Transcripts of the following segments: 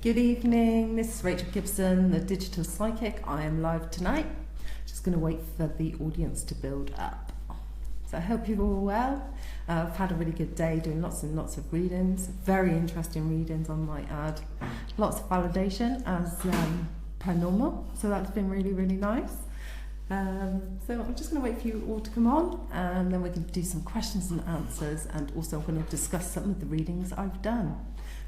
Good evening, this is Rachel Gibson, the Digital Psychic. I am live tonight. Just going to wait for the audience to build up. So I hope you're all well. I've had a really good day doing lots and lots of readings, very interesting readings I might add. Lots of validation as per normal, so that's been really, really nice. So I'm just going to wait for you all to come on, and then we can do some questions and answers, and also I'm going to discuss some of the readings I've done,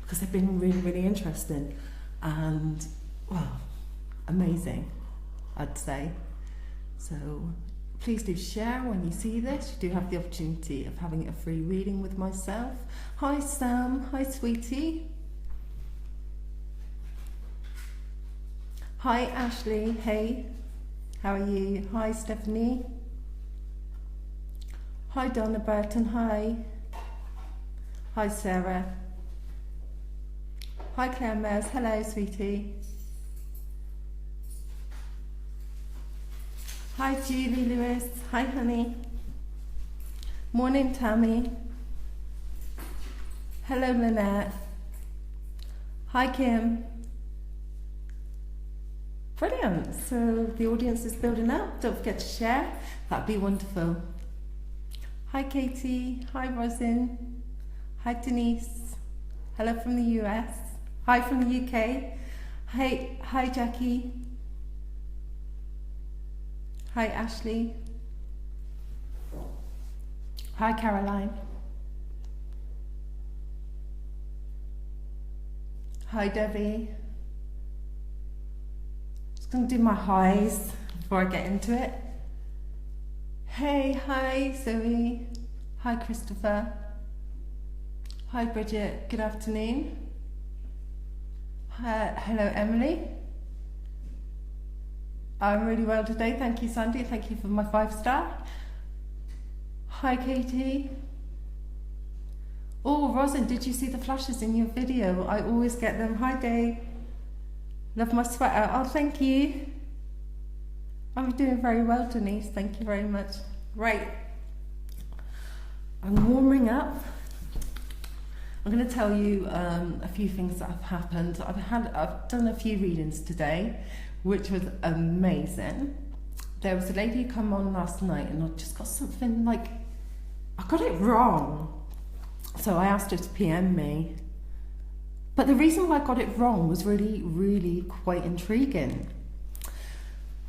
because they've been really, really interesting and, well, amazing, I'd say. So please do share when you see this. You do have the opportunity of having a free reading with myself. Hi Sam, hi sweetie. Hi Ashley, hey, how are you? Hi Stephanie. Hi Donna Burton, hi. Hi Sarah. Hi Claire Mears, hello sweetie. Hi Julie Lewis, hi honey. Morning Tammy. Hello Lynette. Hi Kim. Brilliant, so the audience is building up. Don't forget to share, that'd be wonderful. Hi Katie, hi Rosin. Hi Denise. Hello from the US. Hi from the UK. Hi Jackie. Hi Ashley. Hi Caroline. Hi Debbie. Just going to do my highs before I get into it. Hey, hi Zoe. Hi Christopher. Hi Bridget, good afternoon. Hello Emily. I'm really well today, thank you Sandy, thank you for my 5-star. Hi Katie. Oh Rosin, did you see the flashes in your video? I always get them. Hi Dave. Love my sweater. Oh, thank you. I'm doing very well Denise, thank you very much. Right, I'm warming up. I'm going to tell you a few things that have happened. I've done a few readings today, which was amazing. There was a lady who came on last night, and I just got something like, I got it wrong. So I asked her to PM me. But the reason why I got it wrong was really, really quite intriguing.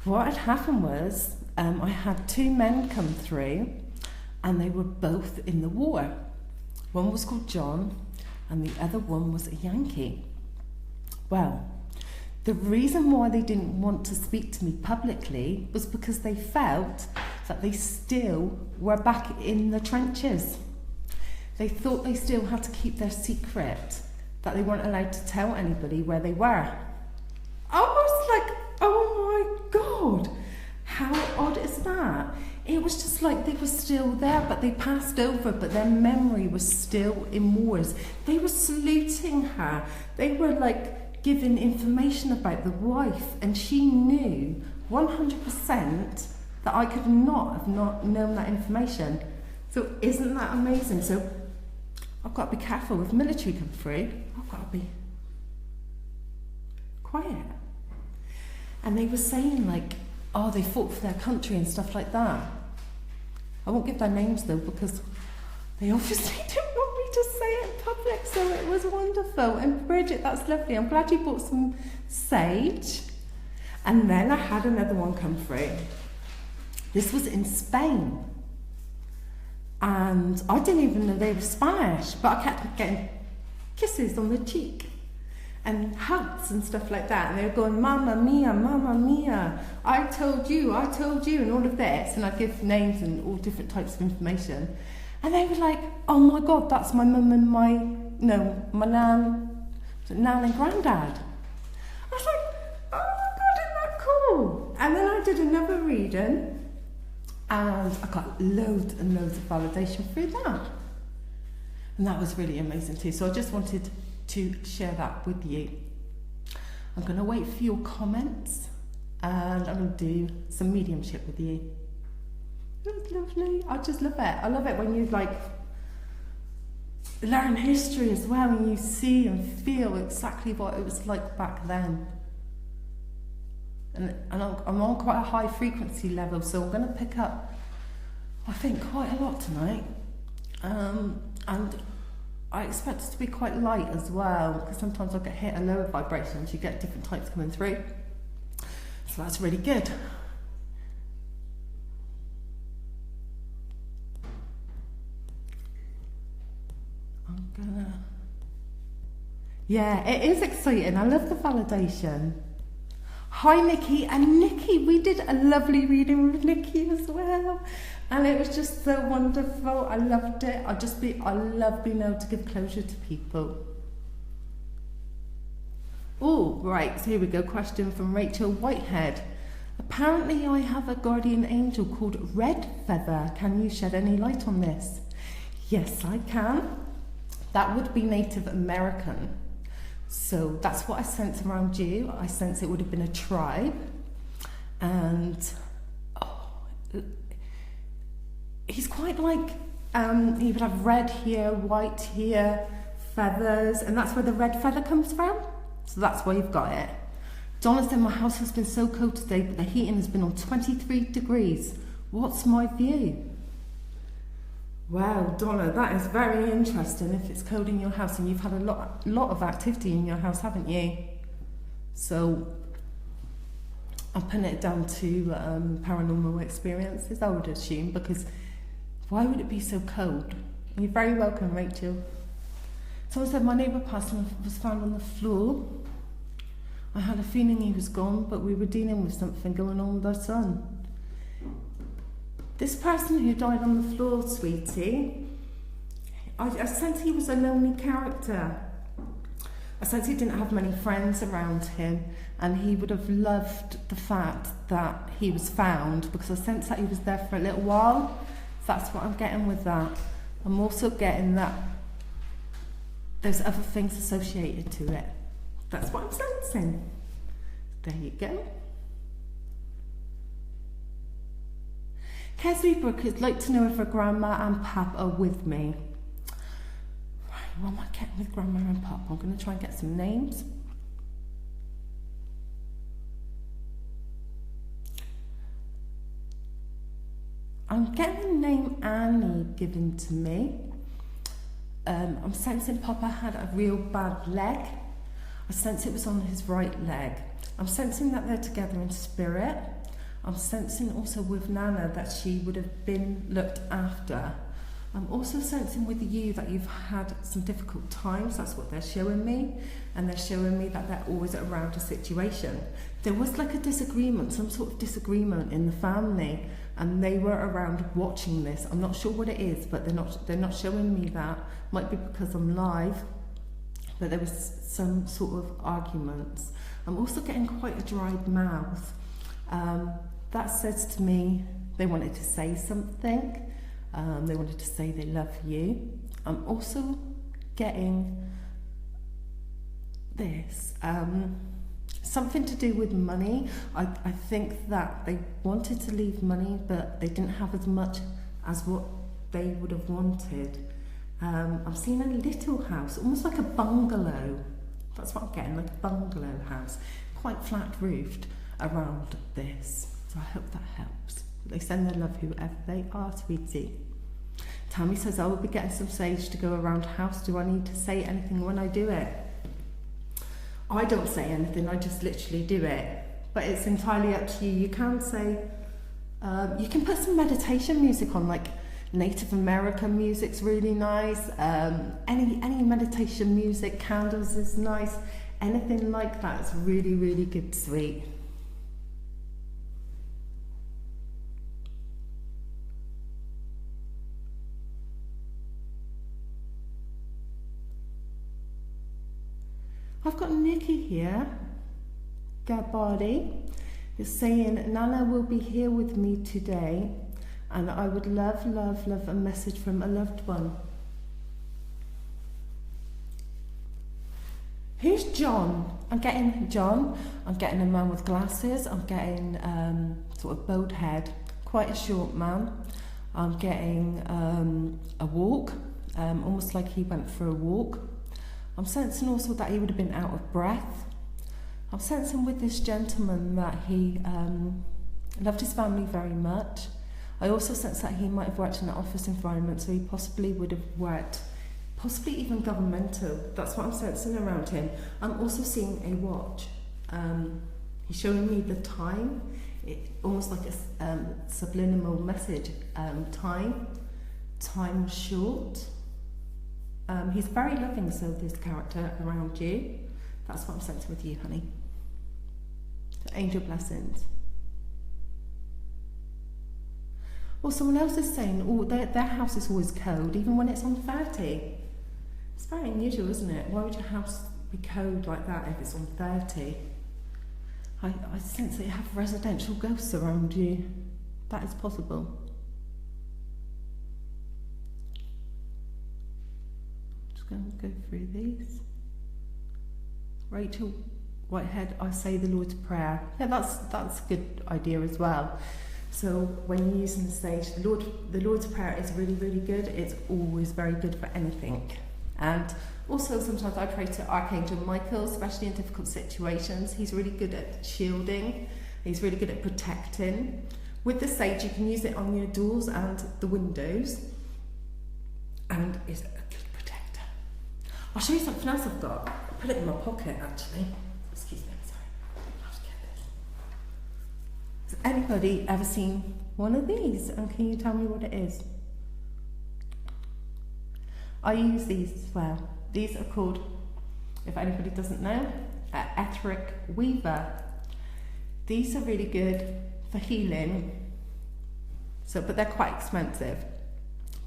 What had happened was, I had 2 men come through, and they were both in the war. One was called John, and the other one was a Yankee. Well, the reason why they didn't want to speak to me publicly was because they felt that they still were back in the trenches. They thought they still had to keep their secret, that they weren't allowed to tell anybody where they were. I was like, oh my God, how odd is that? It was just like they were still there, but they passed over, but their memory was still in wars. They were saluting her. They were like giving information about the wife, and she knew 100% that I could not have not known that information. So isn't that amazing? So I've got to be careful if military come through. I've got to be quiet. And they were saying like, oh, they fought for their country and stuff like that. I won't give their names though, because they obviously didn't want me to say it in public, so it was wonderful. And Bridget, that's lovely. I'm glad you bought some sage. And then I had another one come through. This was in Spain. And I didn't even know they were Spanish, but I kept getting kisses on the cheek and hugs and stuff like that, and they were going, Mamma mia, I told you, and all of this, and I give names and all different types of information, and they were like, oh my God, that's my mum and my nan and granddad. I was like, oh my God, isn't that cool? And then I did another reading, and I got loads and loads of validation through that, and that was really amazing too. So I just wanted to share that with you. I'm going to wait for your comments, and I'm going to do some mediumship with you. That's lovely. I just love it. I love it when you like learn history as well, and you see and feel exactly what it was like back then. And I'm on quite a high frequency level, so I'm going to pick up, I think, quite a lot tonight. And I expect it to be quite light as well, because sometimes I get hit at lower vibrations. You get different types coming through. So that's really good. Yeah, it is exciting. I love the validation. Hi Nikki, and Nikki, we did a lovely reading with Nikki as well, and it was just so wonderful. I loved it. I love being able to give closure to people. Oh, right, so here we go. Question from Rachel Whitehead. Apparently I have a guardian angel called Red Feather. Can you shed any light on this? Yes, I can. That would be Native American. So that's what I sense around you. I sense it would have been a tribe. And he's quite like, he would have red here, white here, feathers, and that's where the red feather comes from. So that's why you've got it. Donna said, my house has been so cold today, but the heating has been on 23 degrees. What's my view? Wow, Donna, that is very interesting if it's cold in your house, and you've had a lot of activity in your house, haven't you? So I'm putting it down to paranormal experiences, I would assume, because why would it be so cold? You're very welcome, Rachel. Someone said, my neighbour passed and was found on the floor. I had a feeling he was gone, but we were dealing with something going on with our son. This person who died on the floor, sweetie, I sense he was a lonely character. I sense he didn't have many friends around him, and he would have loved the fact that he was found, because I sense that he was there for a little while. That's what I'm getting with that. I'm also getting that there's other things associated to it. That's what I'm sensing. There you go. Kessie Brooke would like to know if her grandma and pap are with me. Right, what am I getting with grandma and pap? I'm going to try and get some names. I'm getting the name Annie given to me. I'm sensing Papa had a real bad leg. I sense it was on his right leg. I'm sensing that they're together in spirit. I'm sensing also with Nana that she would have been looked after. I'm also sensing with you that you've had some difficult times. That's what they're showing me. And they're showing me that they're always around a situation. There was like a disagreement, some sort of disagreement in the family, and they were around watching this. I'm not sure what it is, but they're not showing me that. Might be because I'm live, but there was some sort of arguments. I'm also getting quite a dried mouth. That says to me they wanted to say something. They wanted to say they love you. I'm also getting this. Something to do with money. I think that they wanted to leave money, but they didn't have as much as what they would have wanted. I'm seeing a little house, almost like a bungalow. That's what I'm getting, like a bungalow house, quite flat roofed around this. So I hope that helps. They send their love whoever they are, sweetie. Tammy says, I will be getting some sage to go around house. Do I need to say anything when I do it? I don't say anything, I just literally do it. But it's entirely up to you. You can say, you can put some meditation music on, like Native American music's really nice. Any meditation music, candles is nice. Anything like that is really, really good, sweet. I've got Nikki here, Gabbardi, is saying, Nana will be here with me today, and I would love a message from a loved one. Who's John? I'm getting John, I'm getting a man with glasses, I'm getting sort of bowed head, quite a short man. I'm getting a walk, almost like he went for a walk. I'm sensing also that he would have been out of breath. I'm sensing with this gentleman that he loved his family very much. I also sense that he might have worked in an office environment, so he possibly would have worked, possibly even governmental. That's what I'm sensing around him. I'm also seeing a watch. He's showing me the time, almost like a subliminal message. Time short. He's very loving, so this character around you. That's what I'm sensing with you, honey. So angel blessings. Well, someone else is saying, oh, their house is always cold, even when it's on 30. It's very unusual, isn't it? Why would your house be cold like that if it's on 30? I sense that you have residential ghosts around you. That is possible. Just going to go through these. Rachel Whitehead, I say the Lord's Prayer. Yeah, that's a good idea as well. So when you're using the stage, the Lord's Prayer is really, really good. It's always very good for anything. And also sometimes I pray to Archangel Michael, especially in difficult situations. He's really good at shielding. He's really good at protecting. With the sage, you can use it on your doors and the windows. And it's a good protector. I'll show you something else I've got. I put it in my pocket, actually. Excuse me, sorry. I'll have to get this. Has anybody ever seen one of these? And can you tell me what it is? I use these as well. These are called, if anybody doesn't know, etheric weaver. These are really good for healing. But they're quite expensive.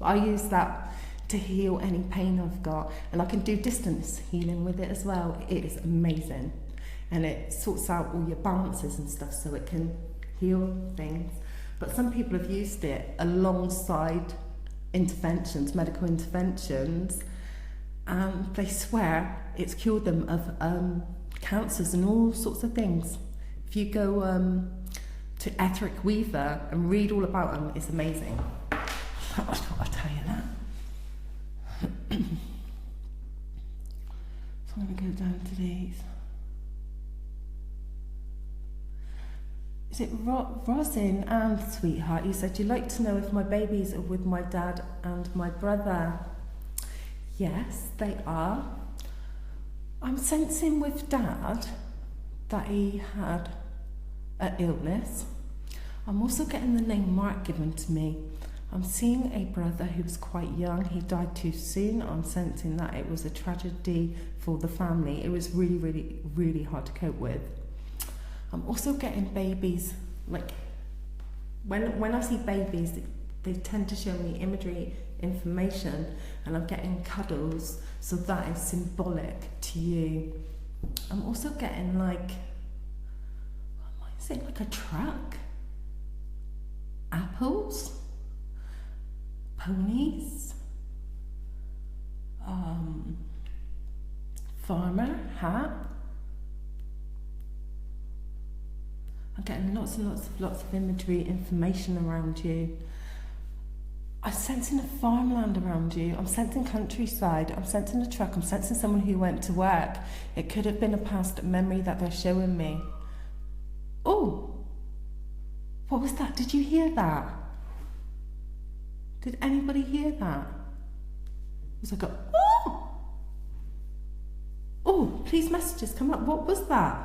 I use that to heal any pain I've got, and I can do distance healing with it as well. It is amazing, and it sorts out all your balances and stuff, so it can heal things. But some people have used it alongside interventions, medical interventions, and they swear it's cured them of cancers and all sorts of things. If you go to Etheric Weaver and read all about them, it's amazing. I'll tell you that. So I'm going to go down to these. Is it Rosin and Sweetheart? You said you'd like to know if my babies are with my dad and my brother. Yes, they are. I'm sensing with Dad that he had an illness. I'm also getting the name Mark given to me. I'm seeing a brother who was quite young. He died too soon. I'm sensing that it was a tragedy for the family. It was really, really, really hard to cope with. I'm also getting babies, like, when I see babies, they tend to show me imagery, information, and I'm getting cuddles, so that is symbolic to you. I'm also getting, like, what is it, like a truck? Apples? Ponies? Farmer hat? I'm getting lots of imagery, information around you. I'm sensing a farmland around you. I'm sensing countryside. I'm sensing a truck. I'm sensing someone who went to work. It could have been a past memory that they're showing me. Oh, what was that? Did you hear that? Did anybody hear that? It was like a, oh! Oh, please messages come up. What was that?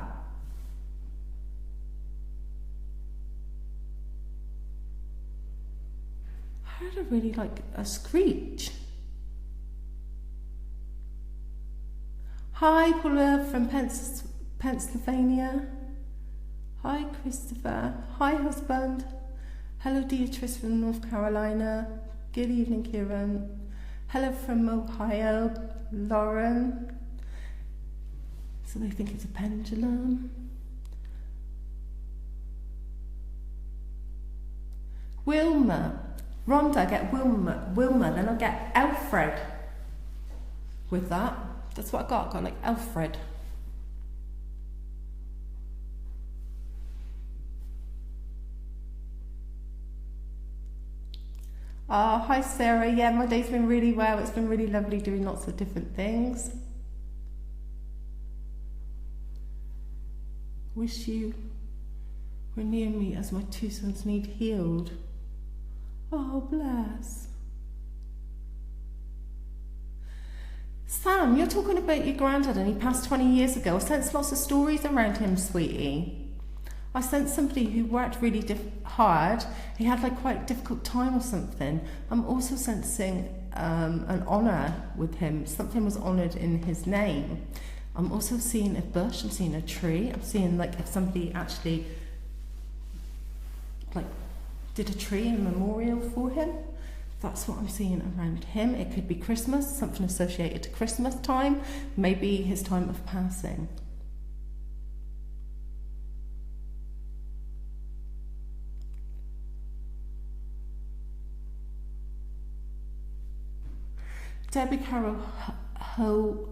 I heard a really like a screech. Hi, Paula from Pennsylvania. Hi, Christopher. Hi, husband. Hello, Beatrice from North Carolina. Good evening, Kieran. Hello from Ohio, Lauren. So they think it's a pendulum. Wilma. Rhonda, I get Wilma, then I'll get Alfred with that. That's what I got like Alfred. Oh, hi Sarah. Yeah, my day's been really well. It's been really lovely doing lots of different things. Wish you were near me as my two sons need healed. Oh, bless. Sam, you're talking about your granddad and he passed 20 years ago. I sense lots of stories around him, sweetie. I sense somebody who worked really hard. He had like quite a difficult time or something. I'm also sensing an honour with him. Something was honoured in his name. I'm also seeing a bush. I'm seeing a tree. I'm seeing like if somebody actually like did a tree in memorial for him. That's what I'm seeing around him. It could be Christmas, something associated to Christmas time, maybe his time of passing. Debbie Carroll Whole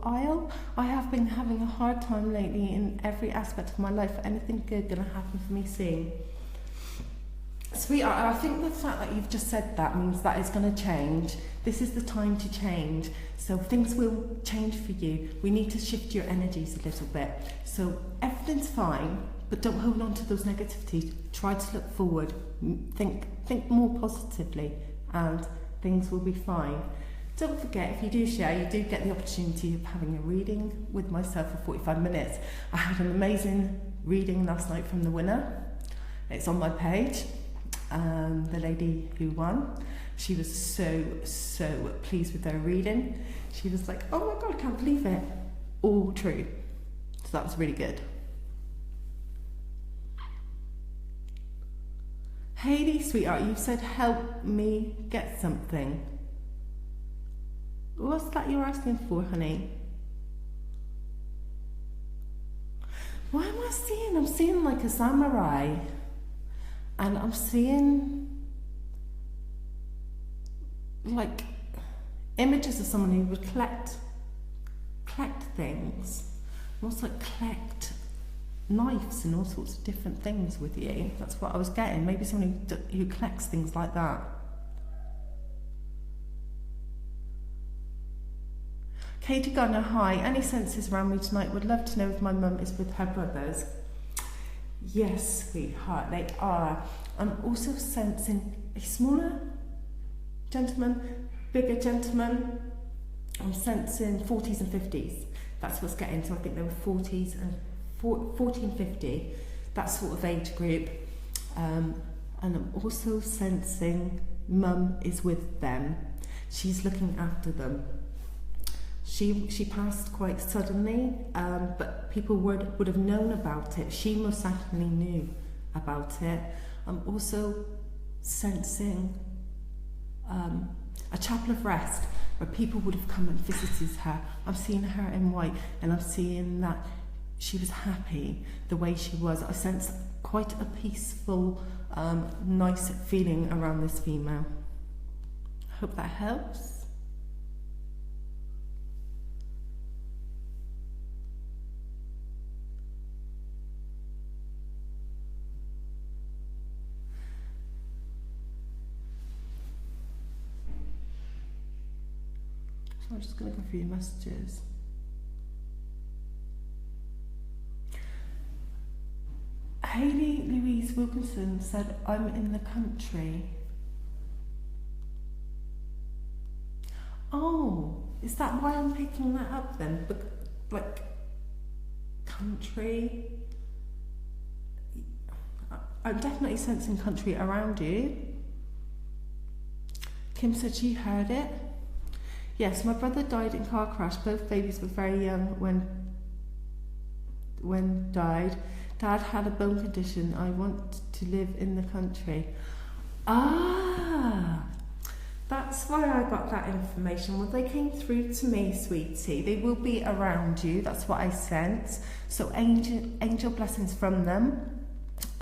Isle. I have been having a hard time lately in every aspect of my life. Anything good gonna happen for me soon? Sweetheart, I think the fact that you've just said that means that it's going to change. This is the time to change. So things will change for you. We need to shift your energies a little bit. So everything's fine, but don't hold on to those negativities. Try to look forward. Think more positively, and things will be fine. Don't forget, if you do share, you do get the opportunity of having a reading with myself for 45 minutes. I had an amazing reading last night from the winner. It's on my page. The lady who won, she was so pleased with her reading. She was like, oh my god, I can't believe it. All true. So that was really good. Hayley, sweetheart, you said help me get something. What's that you're asking for, honey? What am I seeing? I'm seeing like a samurai. And I'm seeing like images of someone who would collect things. Almost like collect knives and all sorts of different things with you. That's what I was getting. Maybe someone who collects things like that. Katie Gunner, hi. Any senses around me tonight? Would love to know if my mum is with her brothers. Yes, sweetheart, they are. I'm also sensing a smaller gentleman, bigger gentleman. I'm sensing 40s and 50s. That's what's getting. So I think they were 40s and 40 and 50, that sort of age group. And I'm also sensing mum is with them. She's looking after them. She passed quite suddenly, but people would have known about it. She most certainly knew about it. I'm also sensing a chapel of rest where people would have come and visited her. I'm seeing her in white, and I'm seeing that she was happy the way she was. I sense quite a peaceful, nice feeling around this female. Hope that helps. So I'm just going to go through your messages. Hayley Louise Wilkinson said, I'm in the country. Oh, is that why I'm picking that up then? Like, country? I'm definitely sensing country around you. Kim said she heard it. Yes, my brother died in a car crash. Both babies were very young when died. Dad had a bone condition. I want to live in the country. Ah, that's why I got that information. Well, they came through to me, sweetie. They will be around you. That's what I sense. So angel blessings from them.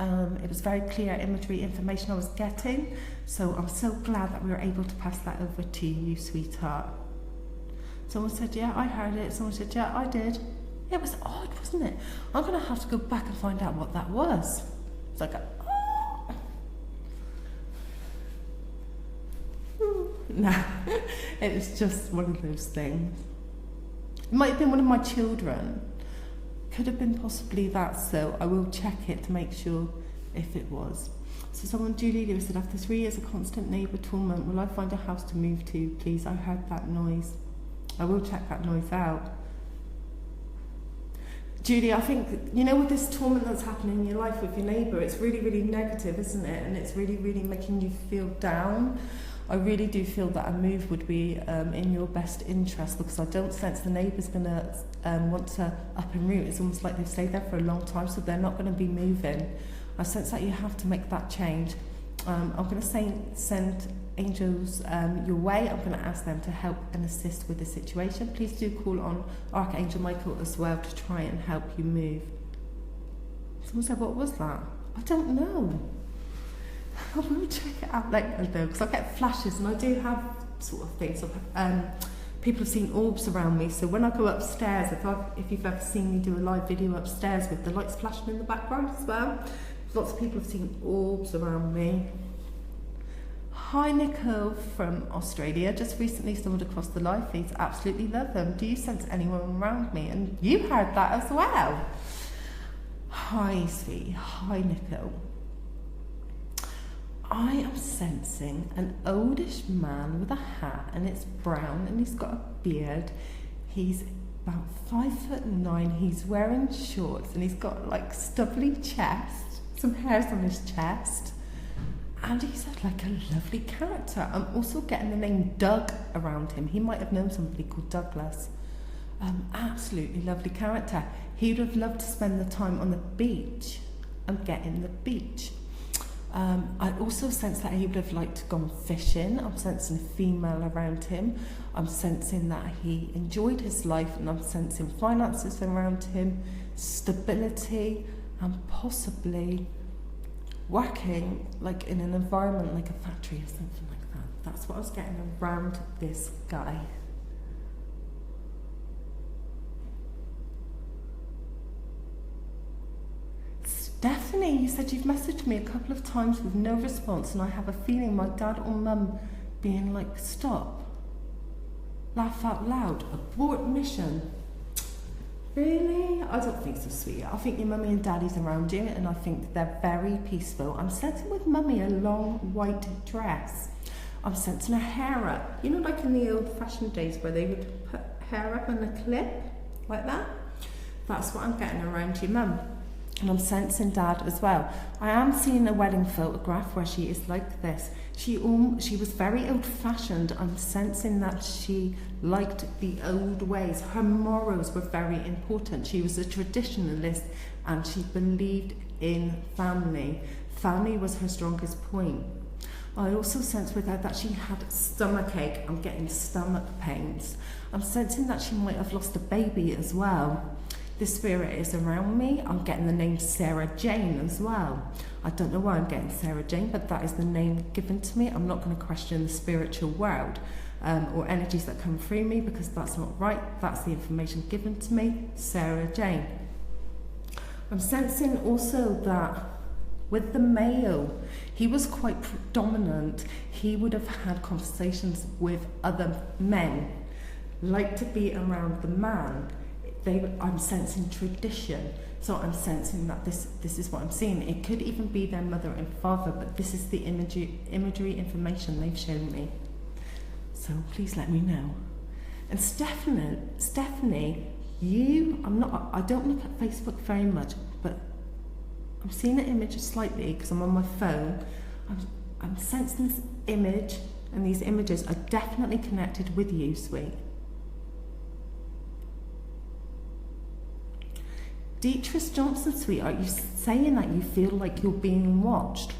It was very clear imagery information I was getting. So I'm so glad that we were able to pass that over to you, sweetheart. Someone said, yeah, I heard it. Someone said, yeah, I did. It was odd, wasn't it? I'm going to have to go back and find out what that was. It's like, oh. No, it was just one of those things. It might have been one of my children. Could have been possibly that, so I will check it to make sure if it was. So someone, Julie Lewis, said, after 3 years of constant neighbour torment, will I find a house to move to, please? I heard that noise. I will check that noise out. Julie, I think, you know, with this torment that's happening in your life with your neighbour, it's really, really negative, isn't it? And it's really, really making you feel down. I really do feel that a move would be in your best interest, because I don't sense the neighbour's going to want to up and root. It's almost like they've stayed there for a long time, so they're not going to be moving. I sense that you have to make that change. I'm going to send angels your way. I'm going to ask them to help and assist with the situation. Please do call on Archangel Michael as well to try and help you move. Someone said, what was that? I don't know. I will check it out later though, because I get flashes and I do have sort of things of people have seen orbs around me. So when I go upstairs, if you've ever seen me do a live video upstairs with the lights flashing in the background as well, lots of people have seen orbs around me. Hi Nicole from Australia, just recently stumbled across the live feeds, absolutely love them. Do you sense anyone around me? And you heard that as well. Hi sweetie, hi Nicole. I am sensing an oldish man with a hat, and it's brown and he's got a beard. He's about 5'9", he's wearing shorts and he's got like stubbly chest, some hairs on his chest, and he's like a lovely character. I'm also getting the name Doug around him. He might have known somebody called Douglas. Absolutely lovely character. He would have loved to spend the time on the beach and get in the beach. I also sense that he would have liked to go on fishing. I'm sensing a female around him. I'm sensing that he enjoyed his life, and I'm sensing finances around him, stability, and possibly working like in an environment like a factory or something like that. That's what I was getting around this guy. Stephanie, you said you've messaged me a couple of times with no response, and I have a feeling my dad or mum being like, stop, laugh out loud, abort mission. Really? I don't think so, sweetie. I think your mummy and daddy's around you, and I think they're very peaceful. I'm sensing with mummy a long white dress. I'm sensing her hair up. You know, like in the old-fashioned days where they would put hair up in a clip, like that? That's what I'm getting around your mum. And I'm sensing dad as well. I am seeing a wedding photograph where she is like this. She was very old-fashioned. I'm sensing that she liked the old ways. Her morals were very important. She was a traditionalist, and she believed in family. Family was her strongest point. I also sense with her that she had stomachache. I'm getting stomach pains. I'm sensing that she might have lost a baby as well. This spirit is around me. I'm getting the name Sarah Jane as well. I don't know why I'm getting Sarah Jane, but that is the name given to me. I'm not going to question the spiritual world or energies that come through me, because that's not right. That's the information given to me, Sarah Jane. I'm sensing also that with the male, he was quite predominant. He would have had conversations with other men, like to be around the man. I'm sensing tradition, so I'm sensing that this is what I'm seeing. It could even be their mother and father, but this is the imagery information they've shown me. So please let me know. And Stephanie, I don't look at Facebook very much, but I'm seeing the image slightly because I'm on my phone. I'm sensing this image, and these images are definitely connected with you, sweet. Deatrice Johnson, sweetheart, you saying that you feel like you're being watched.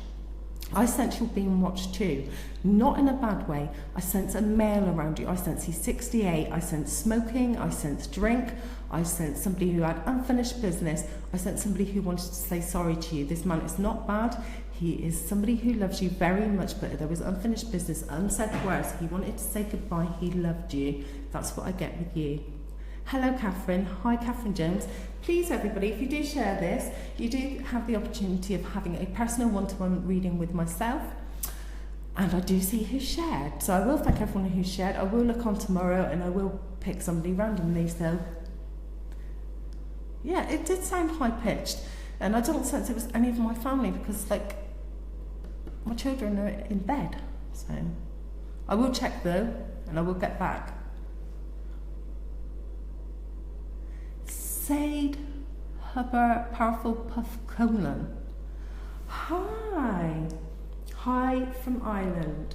I sense you're being watched too. Not in a bad way. I sense a male around you. I sense he's 68. I sense smoking. I sense drink. I sense somebody who had unfinished business. I sense somebody who wanted to say sorry to you. This man is not bad. He is somebody who loves you very much, but there was unfinished business, unsaid words. He wanted to say goodbye. He loved you. That's what I get with you. Hello, Catherine. Hi, Catherine Jones. Please, everybody, if you do share this, you do have the opportunity of having a personal one-to-one reading with myself. And I do see who shared. So I will thank everyone who shared. I will look on tomorrow and I will pick somebody randomly. So yeah, it did sound high-pitched. And I don't sense it was any of my family because, like, my children are in bed. So I will check though, and I will get back. Sade Huber Powerful Puff Colon. Hi. Hi from Ireland.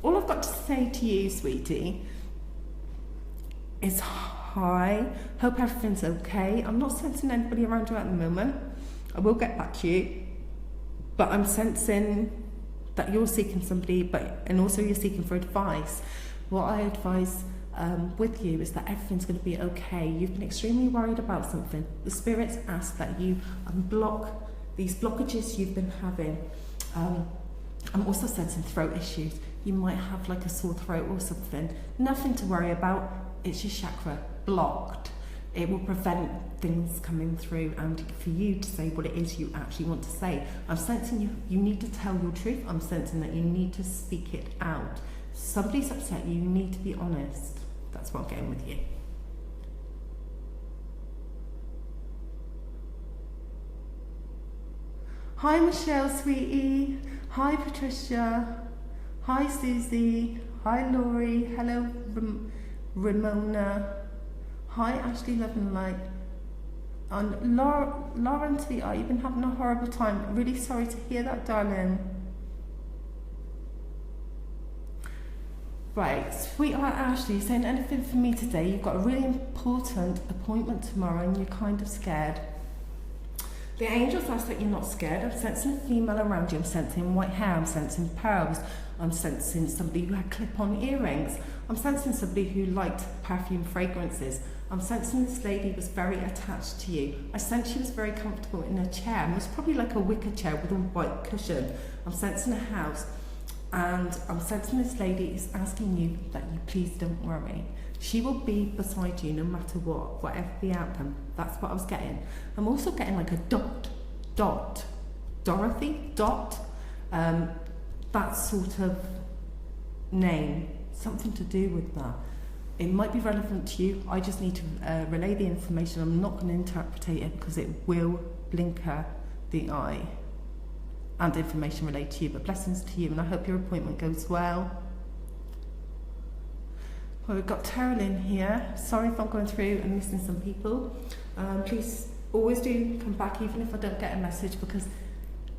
All I've got to say to you, sweetie, is hi. Hope everything's okay. I'm not sensing anybody around you at the moment. I will get back to you. But I'm sensing that you're seeking somebody, and also you're seeking for advice. What I advise with you is that everything's going to be okay. You've been extremely worried about something. The spirits ask that you unblock these blockages you've been having. I'm also sensing throat issues. You might have like a sore throat or something. Nothing to worry about. It's your chakra blocked. It will prevent things coming through and for you to say what it is you actually want to say. I'm sensing you need to tell your truth. I'm sensing that you need to speak it out. Somebody's upset you need to be honest. That's what I'm getting with you. Hi Michelle, sweetie. Hi Patricia. Hi Susie. Hi Laurie. Hello Ramona. Hi Ashley Love and Light. And Lauren, sweetheart, you've been having a horrible time. I'm really sorry to hear that, darling. Right, sweetheart Ashley, you saying anything for me today? You've got a really important appointment tomorrow and you're kind of scared. The angels ask that you're not scared. I'm sensing a female around you. I'm sensing white hair. I'm sensing pearls. I'm sensing somebody who had clip-on earrings. I'm sensing somebody who liked perfume fragrances. I'm sensing this lady was very attached to you. I sense she was very comfortable in a chair. And it was probably like a wicker chair with a white cushion. I'm sensing a house. And I'm sensing this lady is asking you that you please don't worry. She will be beside you no matter what, whatever the outcome. That's what I was getting. I'm also getting like a dot, Dorothy, that sort of name, something to do with that. It might be relevant to you. I just need to relay the information. I'm not going to interpret it because it will blinker the eye and information related to you, but blessings to you, and I hope your appointment goes well. Well, we've got Terrell here. Sorry if I'm going through and missing some people. Please always do come back, even if I don't get a message, because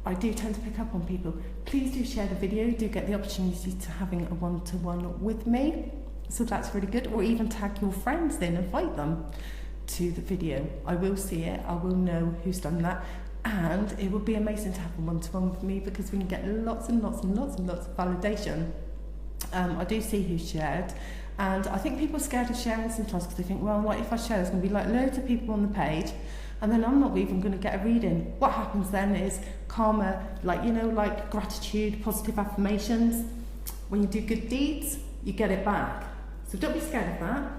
I do tend to pick up on people. Please do share the video. Do get the opportunity to having a one-to-one with me. So that's really good. Or even tag your friends then, invite them to the video. I will see it. I will know who's done that. And it would be amazing to have a one-to-one with me because we can get lots and lots and lots and lots of validation. I do see who shared. And I think people are scared of sharing sometimes because they think, well, like if I share, there's going to be like loads of people on the page and then I'm not even going to get a reading. What happens then is karma, like, you know, like gratitude, positive affirmations. When you do good deeds, you get it back. So don't be scared of that.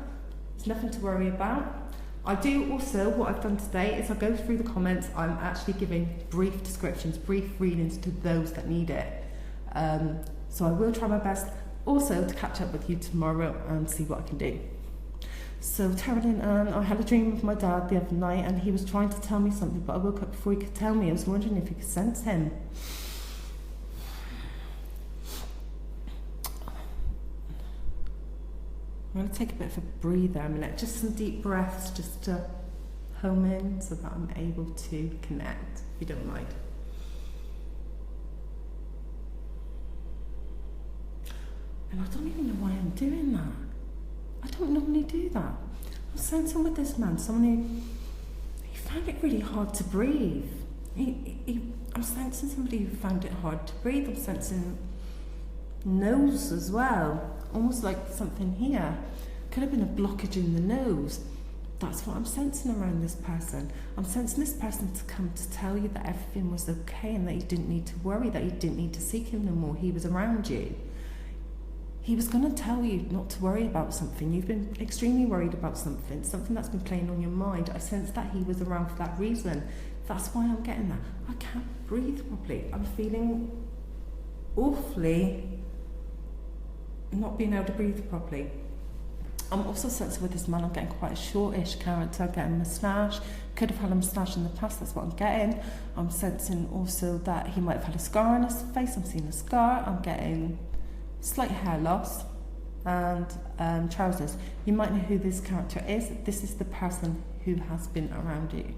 There's nothing to worry about. I do also, what I've done today is I go through the comments. I'm actually giving brief descriptions, brief readings to those that need it. So I will try my best also to catch up with you tomorrow and see what I can do. So Terrellin Ann, I had a dream with my dad the other night and he was trying to tell me something, but I woke up before he could tell me. I was wondering if you could sense him. I'm going to take a bit of a breather a minute, just some deep breaths just to home in so that I'm able to connect, if you don't mind. And I don't even know why I'm doing that. I don't normally do that. I'm sensing with this man, someone who he found it really hard to breathe. I'm sensing somebody who found it hard to breathe. I'm sensing nose as well, almost like something here. Could have been a blockage in the nose. That's what I'm sensing around this person. I'm sensing this person to come to tell you that everything was okay and that you didn't need to worry, that you didn't need to seek him no more. He was around you. He was going to tell you not to worry about something. You've been extremely worried about something that's been playing on your mind. I sense that he was around for that reason. That's why I'm getting that. I can't breathe properly. I'm feeling awfully not being able to breathe properly. I'm also sensing with this man, I'm getting quite a shortish character, getting a moustache. Could have had a moustache in the past, that's what I'm getting. I'm sensing also that he might have had a scar on his face. I'm seeing a scar. I'm getting slight hair loss and trousers. You might know who this character is. This is the person who has been around you.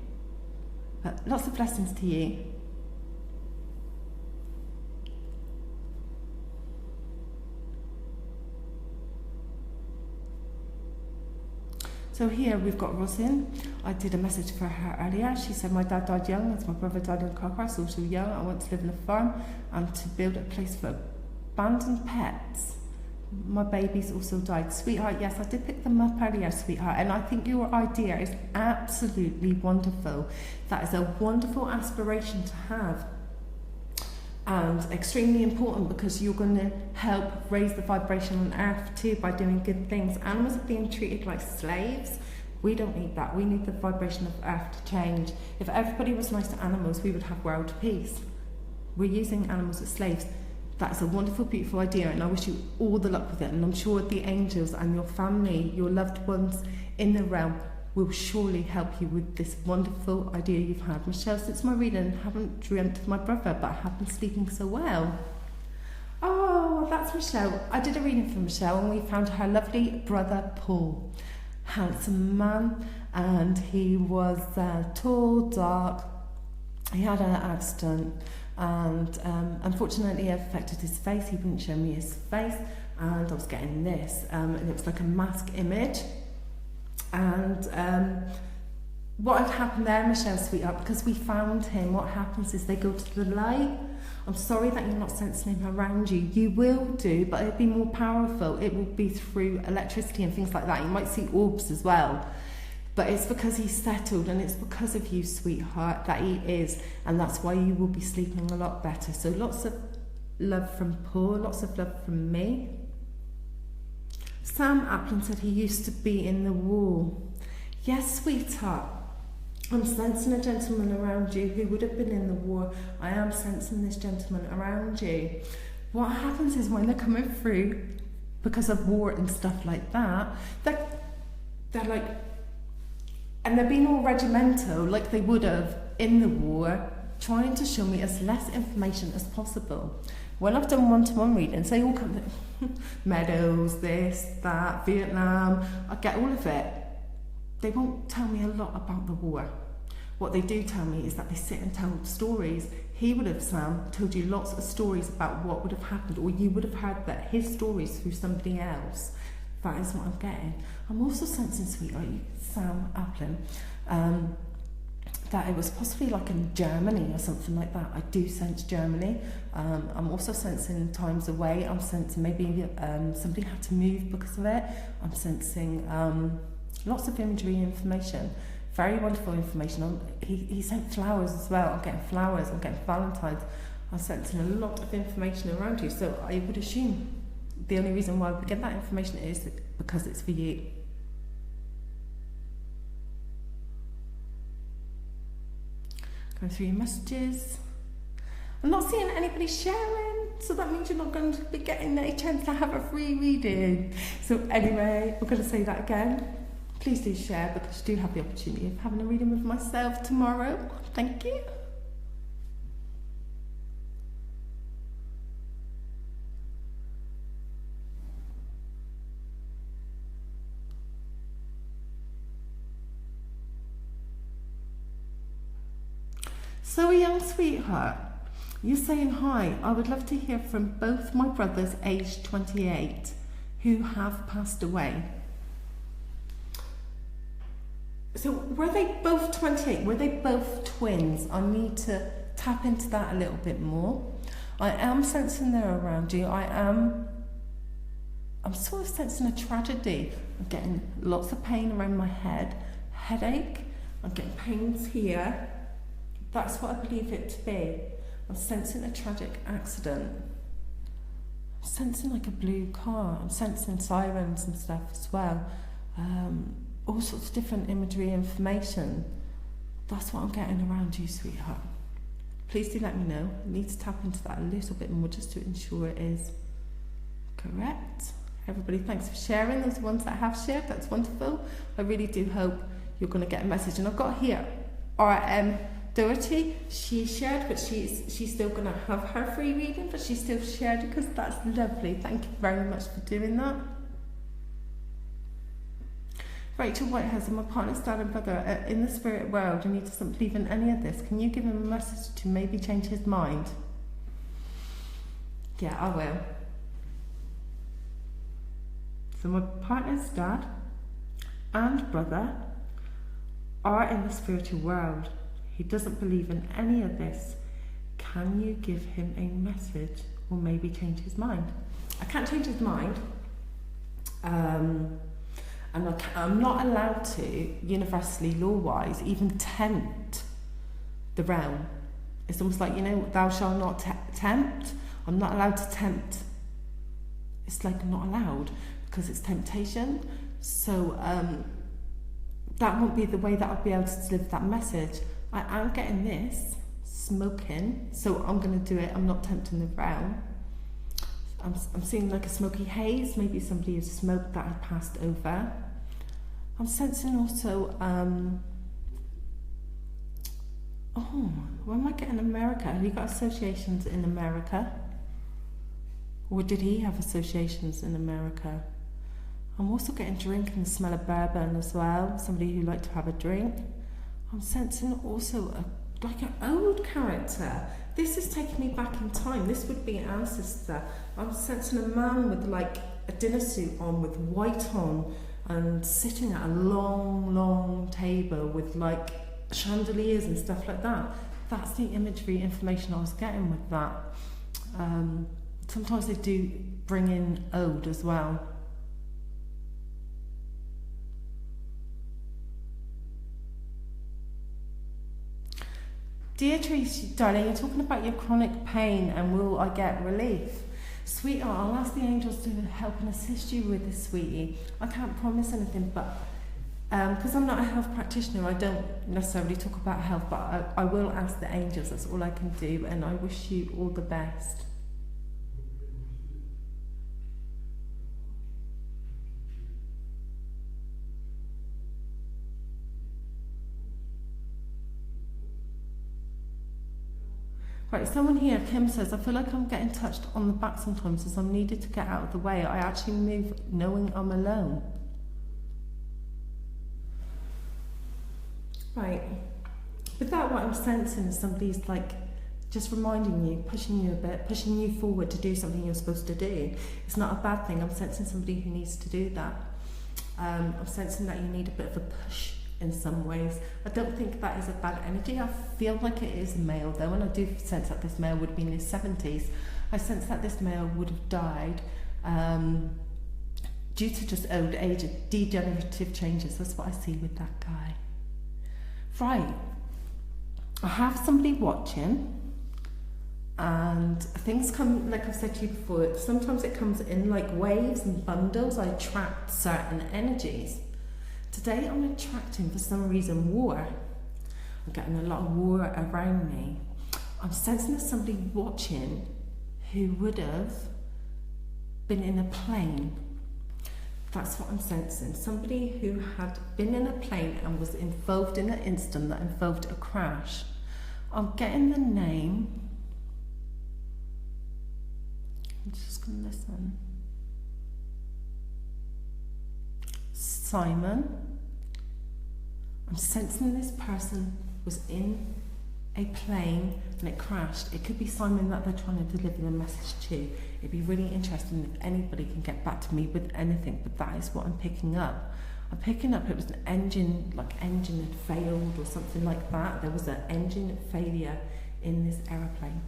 But lots of blessings to you. So here we've got Rosin. I did a message for her earlier. She said, my dad died young, as my brother died in a car crash, also young. I want to live in a farm and to build a place for abandoned pets. My babies also died. Sweetheart, yes, I did pick them up earlier, sweetheart, and I think your idea is absolutely wonderful. That is a wonderful aspiration to have. And extremely important, because you're going to help raise the vibration on earth too by doing good things. Animals are being treated like slaves. We don't need that. We need the vibration of earth to change. If everybody was nice to animals, we would have world peace. We're using animals as slaves. That's a wonderful, beautiful idea, and I wish you all the luck with it. And I'm sure the angels and your family, your loved ones in the realm, will surely help you with this wonderful idea you've had. Michelle, since my reading, I haven't dreamt of my brother, but I have been sleeping so well. Oh, that's Michelle. I did a reading for Michelle, and we found her lovely brother Paul. Handsome man, and he was tall, dark. He had an accident, and unfortunately it affected his face. He wouldn't show me his face, and I was getting this, and it was like a mask image. And what had happened there, Michelle, sweetheart, because we found him, what happens is they go to the light. I'm sorry that you're not sensing him around you. You will do, but it'll be more powerful. It will be through electricity and things like that. You might see orbs as well. But it's because he's settled, and it's because of you, sweetheart, that he is. And that's why you will be sleeping a lot better. So lots of love from Paul, lots of love from me. Sam Applin said he used to be in the war. Yes, sweetheart. I'm sensing a gentleman around you who would have been in the war. I am sensing this gentleman around you. What happens is when they're coming through, because of war and stuff like that, they're like, and they're being all regimental, like they would have in the war, trying to show me as less information as possible. When I've done one-to-one readings, they all come, Meadows, this, that, Vietnam, I get all of it. They won't tell me a lot about the war. What they do tell me is that they sit and tell stories. He would have, Sam, told you lots of stories about what would have happened, or you would have heard that his stories through somebody else. That is what I'm getting. I'm also sensing, sweetheart, Sam Applin, that it was possibly like in Germany or something like that. I do sense Germany. I'm also sensing times away. I'm sensing maybe somebody had to move because of it. I'm sensing lots of imagery and information. Very wonderful information. He sent flowers as well. I'm getting flowers. I'm getting Valentine's. I'm sensing a lot of information around you. So I would assume the only reason why we get that information is because it's for you. Going through your messages. I'm not seeing anybody sharing, so that means you're not going to be getting a chance to have a free reading. So anyway, I'm going to say that again. Please do share, because you do have the opportunity of having a reading with myself tomorrow. Thank you. So a young sweetheart, you're saying hi. I would love to hear from both my brothers aged 28 who have passed away. So were they both 28? Were they both twins? I need to tap into that a little bit more. I am sensing they're around you. I'm sort of sensing a tragedy. I'm getting lots of pain around my head, headache. I'm getting pains here. That's what I believe it to be. I'm sensing a tragic accident. I'm sensing like a blue car. I'm sensing sirens and stuff as well. All sorts of different imagery, information. That's what I'm getting around you, sweetheart. please do let me know. I need to tap into that a little bit more just to ensure it is correct. Everybody, thanks for sharing. Those ones that have shared, that's wonderful. I really do hope you're going to get a message. And I've got here RM Doherty. She shared, but she's still going to have her free reading, but she still shared it because that's lovely. Thank you very much for doing that. Rachel Whitehouse, my partner's dad and brother in the spirit world, and he doesn't believe in any of this. Can you give him a message to maybe change his mind? Yeah, I will. So my partner's dad and brother are in the spiritual world. He doesn't believe in any of this. Can you give him a message or maybe change his mind? I can't change his mind. And I'm not allowed to, universally, law-wise, even tempt the realm. It's almost like, thou shalt not tempt. I'm not allowed to tempt. It's like not allowed because it's temptation. So that won't be the way that I'll be able to deliver that message. I am getting this, smoking, so I'm going to do it. I'm not tempting the realm. I'm seeing like a smoky haze, maybe somebody has smoked that had passed over. I'm sensing also, where am I getting America? Have you got associations in America? Or did he have associations in America? I'm also getting drink and the smell of bourbon as well, somebody who liked to have a drink. I'm sensing also like an old character. This is taking me back in time. This would be an ancestor. I'm sensing a man with like a dinner suit on with white on and sitting at a long, long table with like chandeliers and stuff like that. That's the imagery, information I was getting with that. Sometimes they do bring in ode as well. Deirdre, darling, you're talking about your chronic pain and will I get relief? Sweetheart, I'll ask the angels to help and assist you with this, sweetie. I can't promise anything, but because I'm not a health practitioner, I don't necessarily talk about health, but I will ask the angels. That's all I can do, and I wish you all the best. Right, someone here, Kim says, I feel like I'm getting touched on the back sometimes as I'm needed to get out of the way. I actually move knowing I'm alone. Right. With that, what I'm sensing is somebody's like just reminding you, pushing you a bit, pushing you forward to do something you're supposed to do. It's not a bad thing. I'm sensing somebody who needs to do that. I'm sensing that you need a bit of a push in some ways. I don't think that is a bad energy. I feel like it is a male though, and I do sense that this male would be in his 70s. I sense that this male would have died due to just old age, degenerative changes. That's what I see with that guy. Right, I have somebody watching, and things come, like I've said to you before, sometimes it comes in like waves and bundles. I attract certain energies. Today I'm attracting, for some reason, war. I'm getting a lot of war around me. I'm sensing there's somebody watching who would have been in a plane. That's what I'm sensing. Somebody who had been in a plane and was involved in an incident that involved a crash. I'm getting the name. I'm just going to listen. Simon. I'm sensing this person was in a plane and it crashed. It could be Simon that they're trying to deliver the message to. It'd be really interesting if anybody can get back to me with anything, but that is what I'm picking up. I'm picking up it was an engine, like engine had failed or something like that. There was an engine failure in this aeroplane.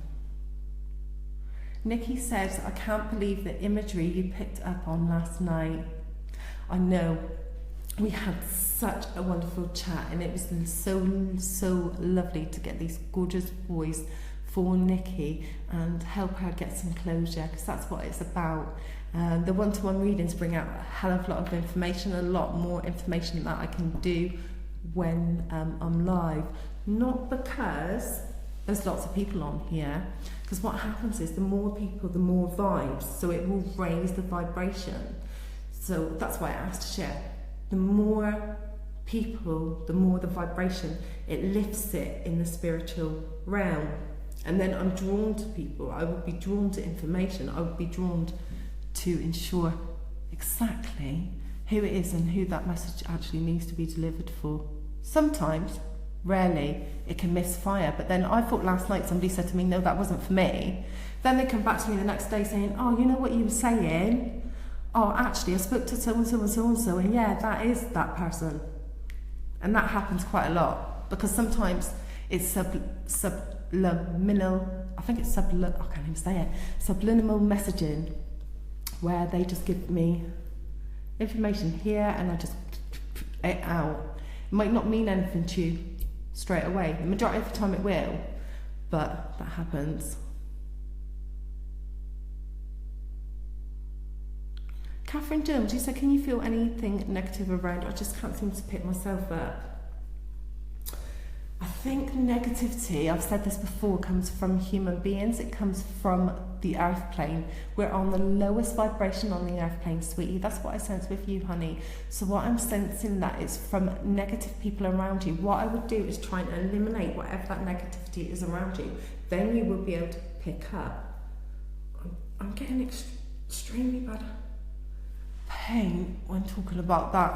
Nikki says, I can't believe the imagery you picked up on last night. I know. We had such a wonderful chat, and it was so lovely to get these gorgeous boys for Nikki and help her get some closure, because that's what it's about. The one-to-one readings bring out a hell of a lot of information, a lot more information that I can do when I'm live. Not because there's lots of people on here, because what happens is the more people, the more vibes, so it will raise the vibration. So that's why I asked to share. The more people, the more the vibration, it lifts it in the spiritual realm. And then I'm drawn to people, I would be drawn to information, I would be drawn to ensure exactly who it is and who that message actually needs to be delivered for. Sometimes, rarely, it can misfire, but then I thought last night somebody said to me, no, that wasn't for me. Then they come back to me the next day saying, oh, you know what you were saying? Oh, actually, I spoke to so-and-so and so-and-so, and yeah, that is that person. And that happens quite a lot, because sometimes it's subliminal, I think it's I can't even say it, subliminal messaging, where they just give me information here and I just it out. It might not mean anything to you straight away. The majority of the time it will, but that happens. Catherine Jones, you said, can you feel anything negative around? I just can't seem to pick myself up. I think negativity, I've said this before, comes from human beings. It comes from the earth plane. We're on the lowest vibration on the earth plane, sweetie. That's what I sense with you, honey. So what I'm sensing that is from negative people around you. What I would do is try and eliminate whatever that negativity is around you. Then you will be able to pick up. I'm getting extremely bad pain when talking about that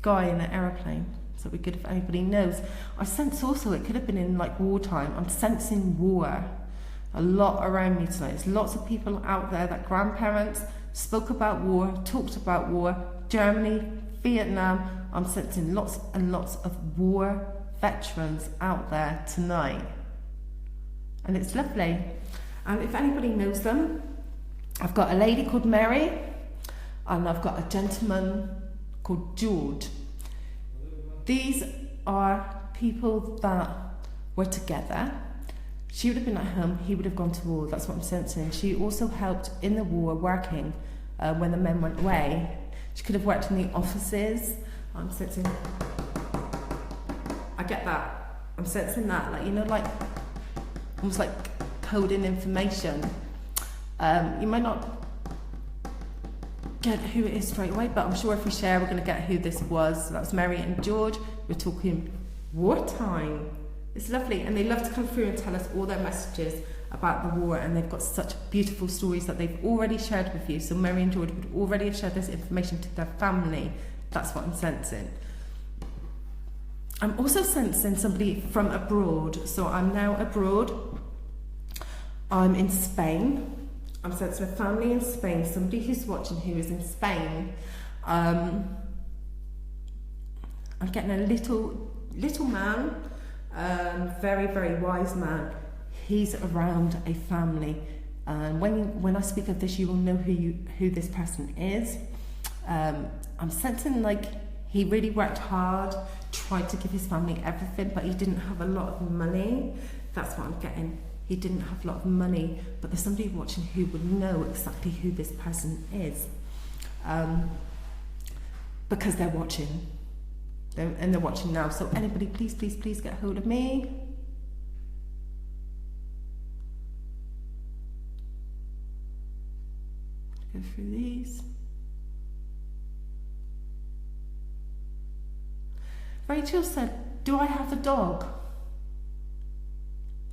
guy in the aeroplane. So it'd be good if anybody knows. I sense also it could have been in like wartime. I'm sensing war a lot around me tonight. There's lots of people out there that grandparents spoke about war, talked about war, Germany, Vietnam. I'm sensing lots and lots of war veterans out there tonight. And it's lovely. And if anybody knows them, I've got a lady called Mary and I've got a gentleman called George. These are people that were together. She would have been at home, he would have gone to war. That's what I'm sensing. She also helped in the war working when the men went away. She could have worked in the offices. I'm sensing, I get that. I'm sensing that, like, you know, like almost like coding information. You might not get who it is straight away, but I'm sure if we share, we're going to get who this was. So that's Mary and George. We're talking wartime. It's lovely, and they love to come through and tell us all their messages about the war, and they've got such beautiful stories that they've already shared with you. So Mary and George would already have shared this information to their family. That's what I'm sensing. I'm also sensing somebody from abroad. So I'm now abroad. I'm in Spain. I'm sensing a family in Spain, somebody who's watching who is in Spain. I'm getting a little man, very, very wise man. He's around a family. When I speak of this, you will know who this person is. I'm sensing like he really worked hard, tried to give his family everything, but he didn't have a lot of money. That's what I'm getting. He didn't have a lot of money, but there's somebody watching who would know exactly who this person is. Because they're watching. They're watching now. So anybody, please, please, please get hold of me. Go through these. Rachel said, do I have a dog?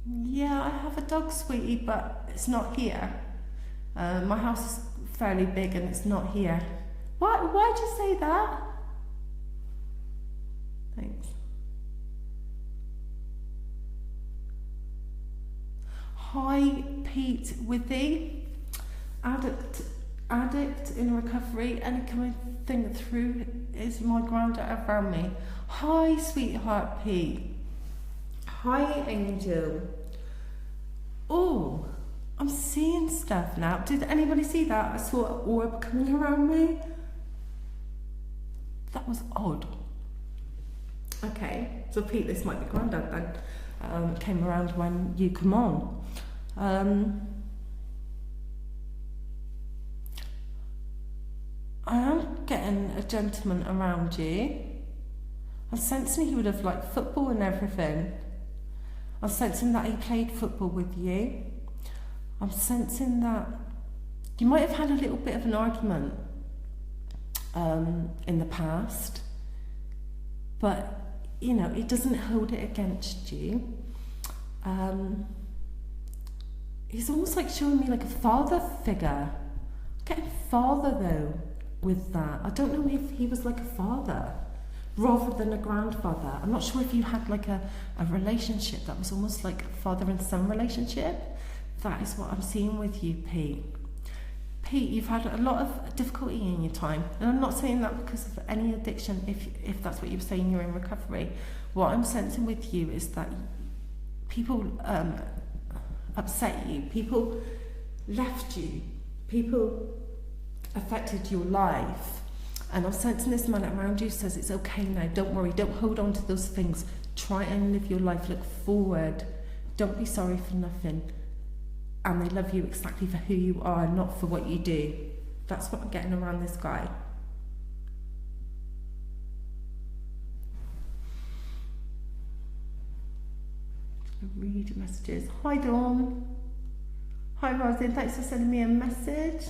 Yeah, I have a dog, sweetie, but it's not here. My house is fairly big and it's not here. Why'd you say that? Thanks. Hi, Pete with thee. Addict in recovery, any coming thing through is my granddad around me. Hi, sweetheart Pete. Hi, Angel. Oh, I'm seeing stuff now. Did anybody see that? I saw an orb coming around me. That was odd. Okay, so Pete, this might be Grandad then. Came around when you come on. I am getting a gentleman around you. I'm sensing he would have liked football and everything. I'm sensing that he played football with you. I'm sensing that you might have had a little bit of an argument in the past, but you know, it doesn't hold it against you. He's almost like showing me like a father figure. I'm getting father though with that. I don't know if he was like a father rather than a grandfather. I'm not sure if you had like a relationship that was almost like a father and son relationship. That is what I'm seeing with you, Pete. Pete, you've had a lot of difficulty in your time, and I'm not saying that because of any addiction, if that's what you're saying, you're in recovery. What I'm sensing with you is that people upset you, people left you, people affected your life, and I'm sensing this man around you says it's okay now, don't worry, don't hold on to those things, try and live your life, look forward, don't be sorry for nothing. And they love you exactly for who you are, not for what you do. That's what I'm getting around this guy. Read messages. Hi Dawn. Hi Rosin, thanks for sending me a message.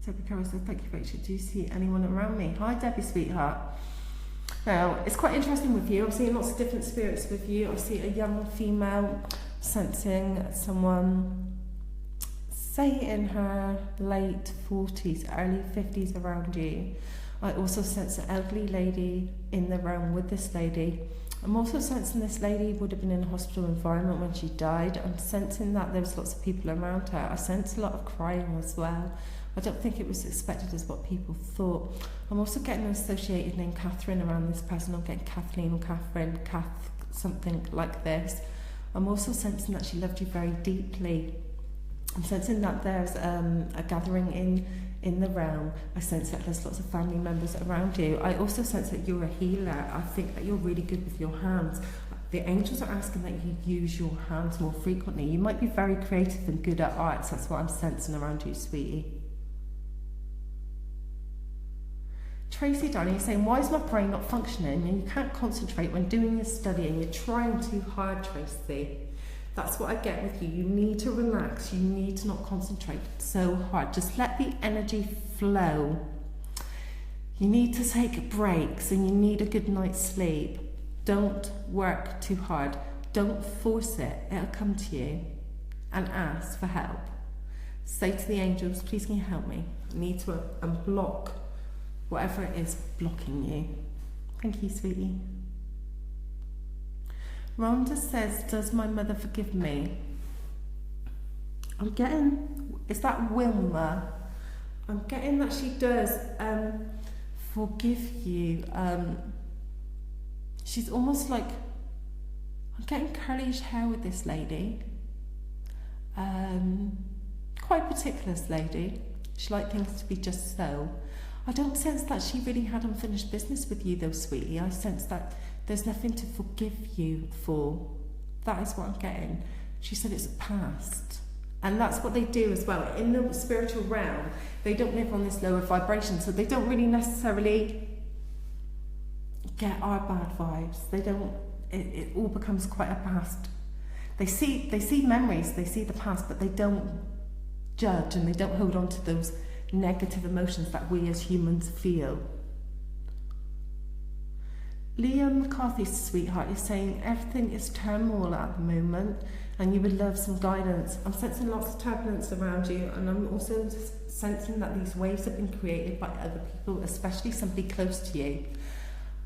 Debbie Carroll says, thank you Rachel, do you see anyone around me? Hi Debbie sweetheart. Now, it's quite interesting with you. I'm seeing lots of different spirits with you. I see a young female sensing someone, say in her late 40s, early 50s around you. I also sense an elderly lady in the realm with this lady. I'm also sensing this lady would have been in a hospital environment when she died. I'm sensing that there was lots of people around her. I sense a lot of crying as well. I don't think it was expected as what people thought. I'm also getting an associated name Catherine around this person. I'm getting Kathleen or Catherine, Kath, something like this. I'm also sensing that she loved you very deeply. I'm sensing that there's a gathering in the realm. I sense that there's lots of family members around you. I also sense that you're a healer. I think that you're really good with your hands. The angels are asking that you use your hands more frequently. You might be very creative and good at arts. That's what I'm sensing around you, sweetie. Tracy, darling, you're saying, why is my brain not functioning? And you can't concentrate when doing your study and you're trying too hard, Tracy. That's what I get with you. You need to relax. You need to not concentrate so hard. Just let the energy flow. You need to take breaks and you need a good night's sleep. Don't work too hard. Don't force it. It'll come to you. And ask for help. Say to the angels, please can you help me? I need to unblock whatever it is blocking you. Thank you, sweetie. Rhonda says, does my mother forgive me? I'm getting, is that Wilma? I'm getting that she does forgive you. She's almost like, I'm getting curly hair with this lady. Quite particular, this lady. She liked things to be just so. I don't sense that she really had unfinished business with you though, sweetie. I sense that there's nothing to forgive you for. That is what I'm getting. She said it's a past. And that's what they do as well. In the spiritual realm, they don't live on this lower vibration, so they don't really necessarily get our bad vibes. They don't, it all becomes quite a past. They see memories, they see the past, but they don't judge and they don't hold on to those negative emotions that we as humans feel. Liam McCarthy, sweetheart, is saying everything is turmoil at the moment and you would love some guidance. I'm sensing lots of turbulence around you, and I'm also sensing that these waves have been created by other people, especially somebody close to you.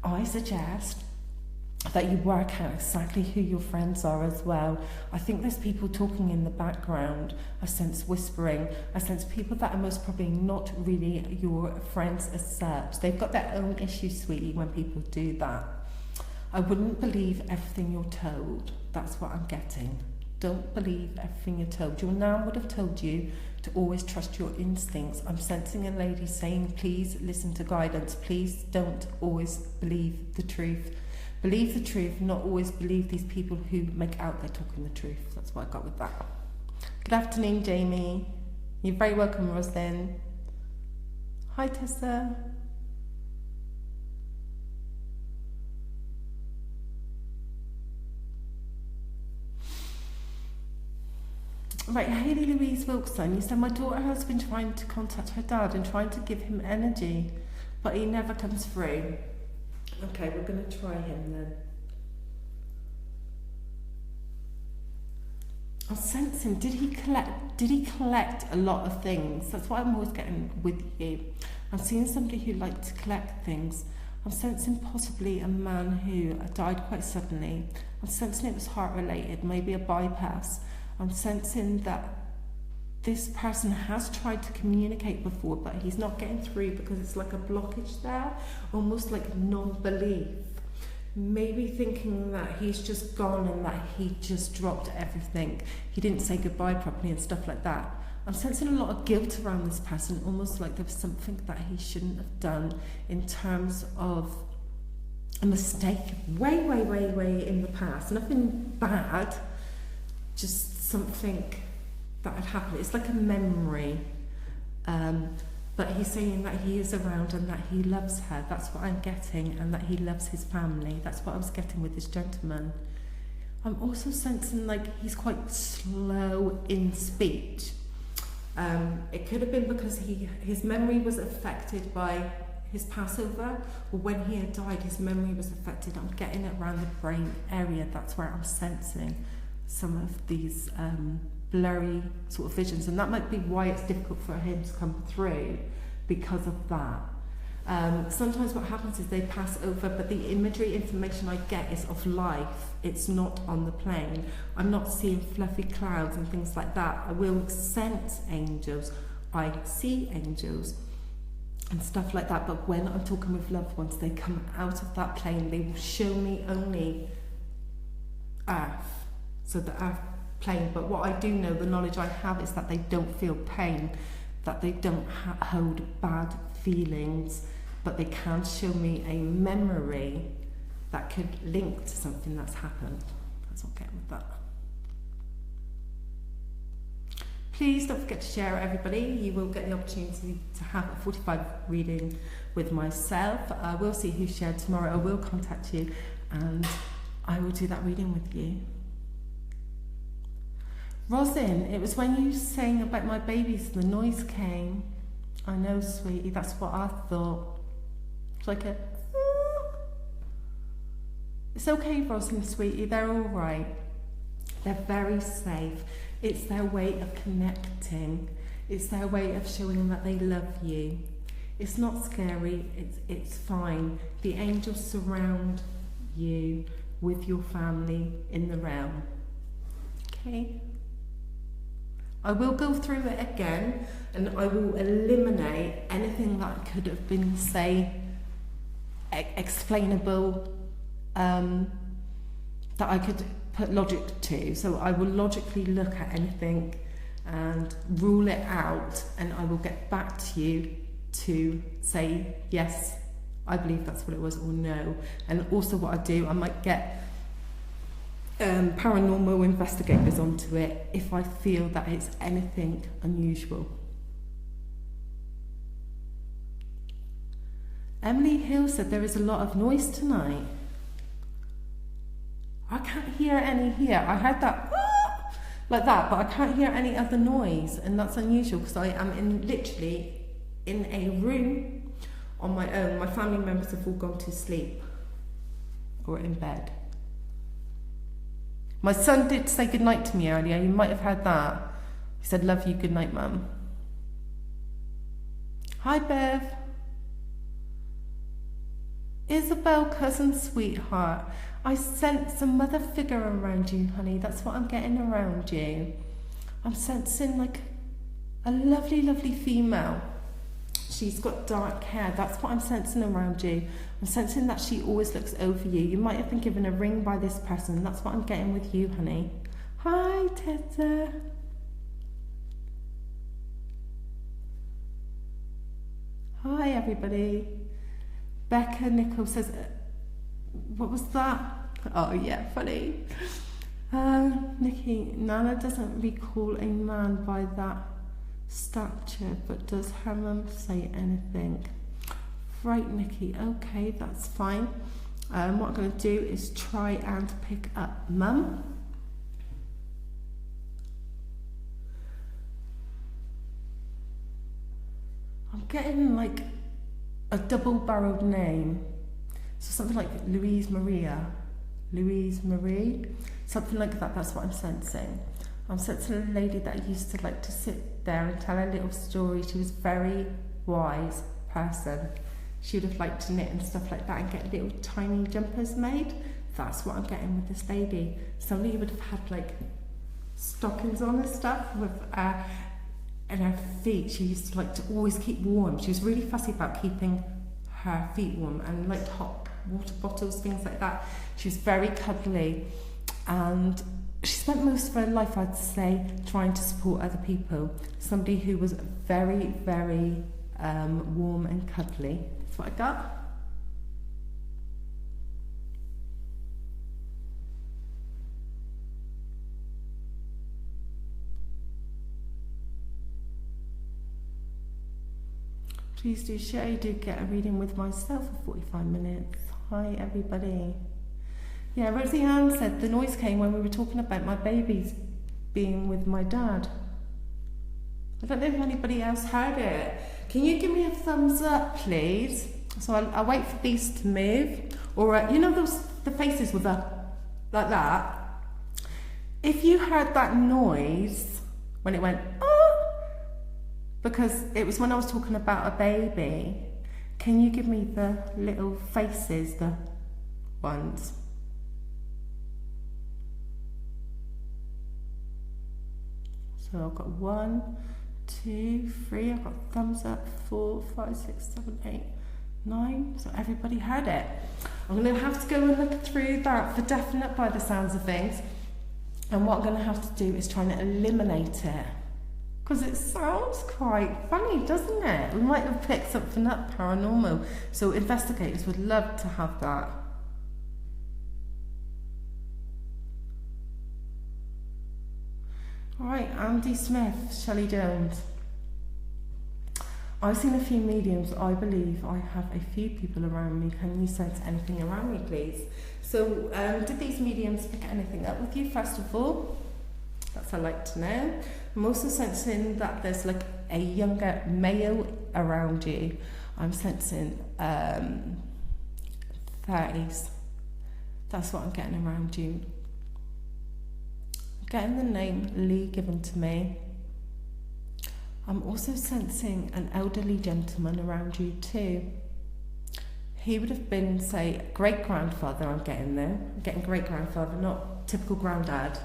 I suggest that you work out exactly who your friends are as well. I think there's people talking in the background. I sense whispering. I sense people that are most probably not really your friends as such. They've got their own issues, sweetie, when people do that. I wouldn't believe everything you're told. That's what I'm getting. Don't believe everything you're told. Your nan would have told you to always trust your instincts. I'm sensing a lady saying, please listen to guidance. Please don't always believe the truth. Believe the truth, not always believe these people who make out they're talking the truth. That's what I got with that. Good afternoon, Jamie. You're very welcome, Roslyn. Hi, Tessa. Right, Hayley Louise Wilkson, you said my daughter has been trying to contact her dad and trying to give him energy, but he never comes through. Okay, we're going to try him then. I'm sensing, did he collect a lot of things? That's what I'm always getting with you. I'm seeing somebody who liked to collect things. I'm sensing possibly a man who died quite suddenly. I'm sensing it was heart related, maybe a bypass. I'm sensing that this person has tried to communicate before, but he's not getting through because it's like a blockage there, almost like non-belief. Maybe thinking that he's just gone and that he just dropped everything. He didn't say goodbye properly and stuff like that. I'm sensing a lot of guilt around this person, almost like there was something that he shouldn't have done in terms of a mistake way in the past. Nothing bad, just something that had happened. It's like a memory. But he's saying that he is around and that he loves her. That's what I'm getting, and that he loves his family. That's what I was getting with this gentleman. I'm also sensing like he's quite slow in speech. It could have been because his memory was affected by his Passover, or when he had died, his memory was affected. I'm getting it around the brain area. That's where I'm sensing some of these blurry sort of visions, and that might be why it's difficult for him to come through, because of that. Sometimes what happens is they pass over, but the imagery information I get is of life. It's not on the plane. I'm not seeing fluffy clouds and things like that. I will sense angels. I see angels and stuff like that, but when I'm talking with loved ones, they come out of that plane. They will show me only earth, so the earth plane. But what I do know, the knowledge I have, is that they don't feel pain, that they don't hold bad feelings, but they can show me a memory that could link to something that's happened. That's what I'm getting with that. Please don't forget to share it, everybody. You will get the opportunity to have a 45 reading with myself. I will see who shared tomorrow. I will contact you and I will do that reading with you. Rosin, it was when you were saying about my babies, the noise came. I know, sweetie, that's what I thought. It's like a... It's okay, Rosin, sweetie, they're all right. They're very safe. It's their way of connecting. It's their way of showing that they love you. It's not scary, it's fine. The angels surround you with your family in the realm. Okay? I will go through it again and I will eliminate anything that could have been, say, explainable, that I could put logic to. So I will logically look at anything and rule it out, and I will get back to you to say, yes, I believe that's what it was, or no. And also what I do, I might get paranormal investigators onto it if I feel that it's anything unusual. Emily Hill said there is a lot of noise tonight. I can't hear any here. I heard that like that, but I can't hear any other noise, and that's unusual because I am literally in a room on my own. My family members have all gone to sleep or in bed. My son did say goodnight to me earlier. You might have heard that. He said, love you, good night, Mum. Hi, Bev. Isabel, cousin, sweetheart. I sense a mother figure around you, honey. That's what I'm getting around you. I'm sensing like a lovely, lovely female. She's got dark hair. That's what I'm sensing around you. I'm sensing that she always looks over you. You might have been given a ring by this person. That's what I'm getting with you, honey. Hi, Tessa. Hi, everybody. Becca Nicole says, what was that? Oh, yeah, funny. Nikki, Nana doesn't recall a man by that stature, but does her mum say anything? Right, Nikki, okay, that's fine. What I'm going to do is try and pick up Mum. I'm getting like a double-barreled name. So something like Louise Marie, something like that, that's what I'm sensing. I'm sensing a lady that used to like to sit there and tell a little story. She was a very wise person. She would have liked to knit and stuff like that and get little tiny jumpers made. That's what I'm getting with this lady. Somebody would have had like stockings on and stuff with and her feet. She used to like to always keep warm. She was really fussy about keeping her feet warm and liked hot water bottles, things like that. She was very cuddly, and she spent most of her life, I'd say, trying to support other people. Somebody who was very, very warm and cuddly. That's what I got. Please do share. You do get a reading with myself for 45 minutes. Hi, everybody. Yeah, Rosie Ann said the noise came when we were talking about my babies being with my dad. I don't know if anybody else heard it. Can you give me a thumbs up, please? So I'll wait for these to move. Or, you know the faces with like that? If you heard that noise when it went, oh, because it was when I was talking about a baby, can you give me the little faces, the ones? So I've got 1, 2, 3, I've got thumbs up, 4, 5, 6, 7, 8, 9. So everybody heard it. I'm going to have to go and look through that for definite by the sounds of things. And what I'm going to have to do is try and eliminate it. Because it sounds quite funny, doesn't it? We might have picked something up paranormal. So investigators would love to have that. Alright, Andy Smith, Shelley Jones. I've seen a few mediums. I believe I have a few people around me. Can you sense anything around me, please? So, did these mediums pick anything up with you, first of all? That's I'd like to know. I'm also sensing that there's like a younger male around you. I'm sensing 30s. That's what I'm getting around you. I'm getting the name Lee given to me. I'm also sensing an elderly gentleman around you too. He would have been, say, great-grandfather. I'm getting there. I'm getting great-grandfather, not typical granddad.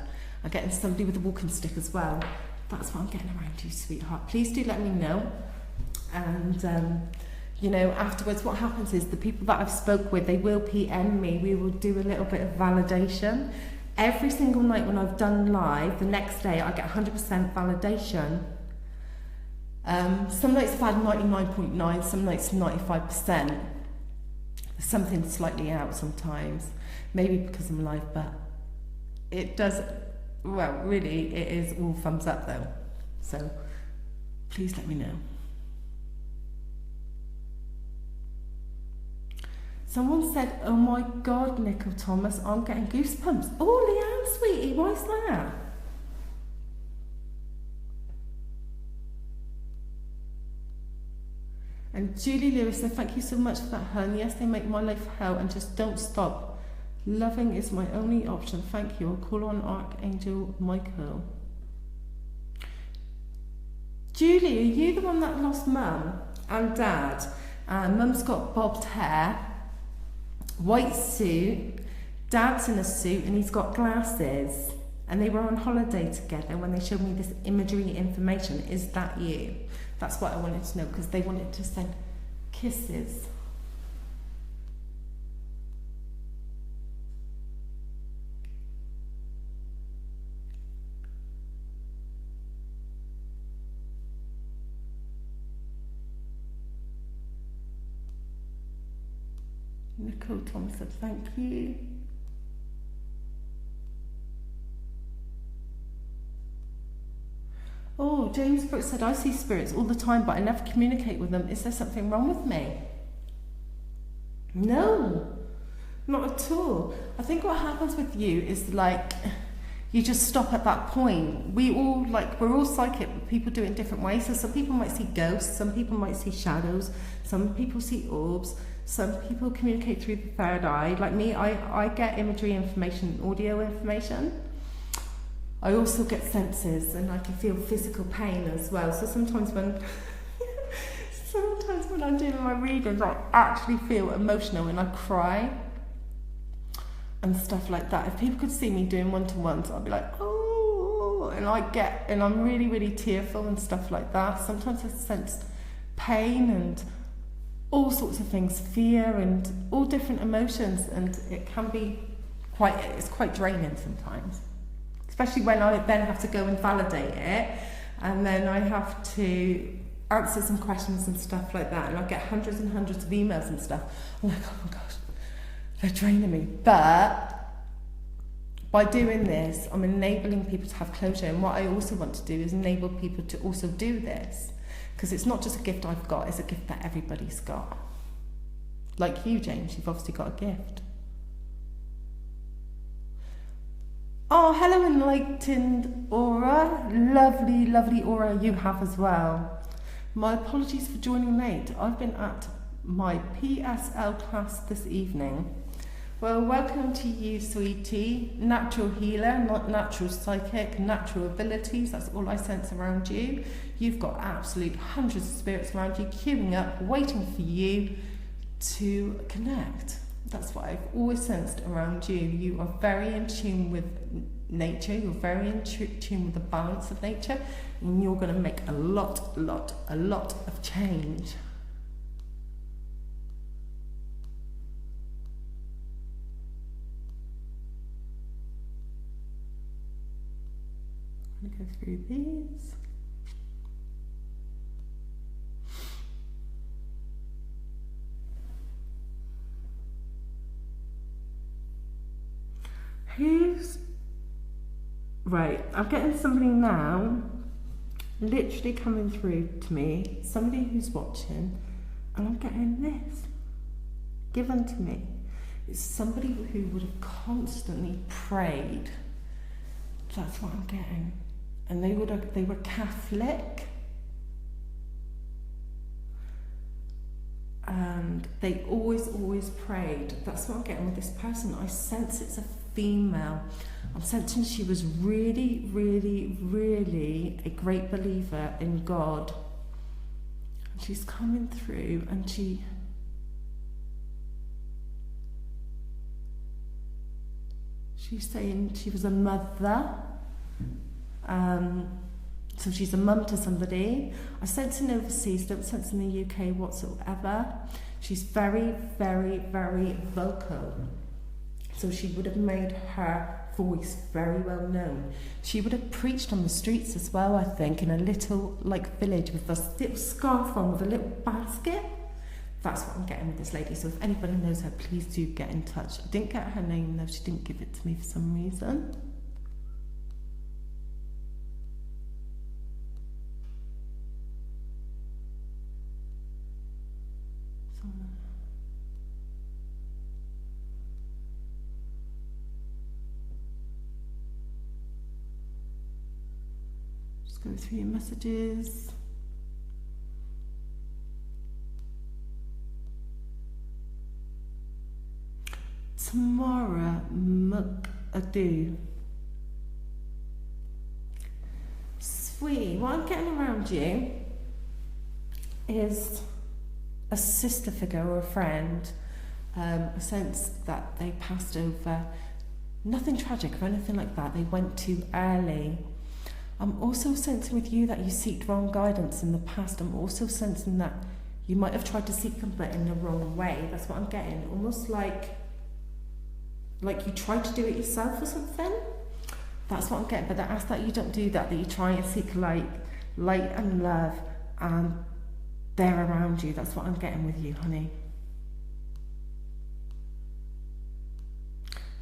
I'm getting somebody with a walking stick as well. That's what I'm getting around you, sweetheart. Please do let me know. And, you know, afterwards what happens is the people that I've spoke with, they will PM me. We will do a little bit of validation. Every single night when I've done live, the next day I get 100% validation. Some nights I've had 99.9, some nights 95%. Something slightly out sometimes. Maybe because I'm live, but it does... Well, really, it is all thumbs up though. So, please let me know. Someone said, oh my God, Nicole Thomas, I'm getting goosebumps. Oh, Leanne, sweetie, why is that? And Julie Lewis said, thank you so much for that, hun. Yes, they make my life hell and just don't stop. Loving is my only option. Thank you. I'll call on Archangel Michael. Julie, are you the one that lost Mum and Dad? Mum's got bobbed hair, white suit, Dad's in a suit and he's got glasses. And they were on holiday together when they showed me this imagery information. Is that you? That's what I wanted to know, because they wanted to send kisses. Nicole Thomas said, thank you. Oh, James Brooks said, I see spirits all the time, but I never communicate with them. Is there something wrong with me? No, not at all. I think what happens with you is like, you just stop at that point. We're all psychic, but people do it in different ways. So some people might see ghosts, some people might see shadows, some people see orbs, some people communicate through the third eye. Like me, I get imagery information, audio information. I also get senses, and I can feel physical pain as well. So sometimes when I'm doing my readings, I actually feel emotional and I cry and stuff like that. If people could see me doing one-to-ones, I'd be like, oh, and I'm really, really tearful and stuff like that. Sometimes I sense pain and all sorts of things, fear and all different emotions, and it can be it's quite draining sometimes. Especially when I then have to go and validate it, and then I have to answer some questions and stuff like that, and I get hundreds and hundreds of emails and stuff. I'm like, oh my gosh, they're draining me. But by doing this, I'm enabling people to have closure, and what I also want to do is enable people to also do this, because it's not just a gift I've got, it's a gift that everybody's got. Like you, James, you've obviously got a gift. Oh, hello, enlightened aura. Lovely, lovely aura you have as well. My apologies for joining late. I've been at my PSL class this evening. Well, welcome to you, sweetie. Natural healer, not natural psychic, natural abilities. That's all I sense around you. You've got absolute hundreds of spirits around you, queuing up, waiting for you to connect. That's what I've always sensed around you. You are very in tune with nature. You're very in tune with the balance of nature, and you're going to make a lot of change. I'm going to go through these. Right, I'm getting somebody now literally coming through to me, somebody who's watching, and I'm getting this given to me. It's somebody who would have constantly prayed. That's what I'm getting. And they were Catholic, and they always prayed. That's what I'm getting with this person. I sense it's a female. I'm sensing she was really a great believer in God. And she's coming through, and she's saying she was a mother. So she's a mum to somebody. I sense in overseas, don't sense in the UK whatsoever. She's very vocal. So she would have made her voice very well known. She would have preached on the streets as well, I think, in a little village with a little scarf on with a little basket. That's what I'm getting with this lady. So if anybody knows her, please do get in touch. I didn't get her name though, she didn't give it to me for some reason. Go through your messages. Tamara Mukadu. Sweet. What I'm getting around you is a sister figure or a friend. A sense that they passed over. Nothing tragic or anything like that. They went too early. I'm also sensing with you that you seeked wrong guidance in the past. I'm also sensing that you might have tried to seek them, but in the wrong way. That's what I'm getting. Almost like you tried to do it yourself or something. That's what I'm getting. But I ask that you don't do that, that you try and seek light and love, and they're around you. That's what I'm getting with you, honey.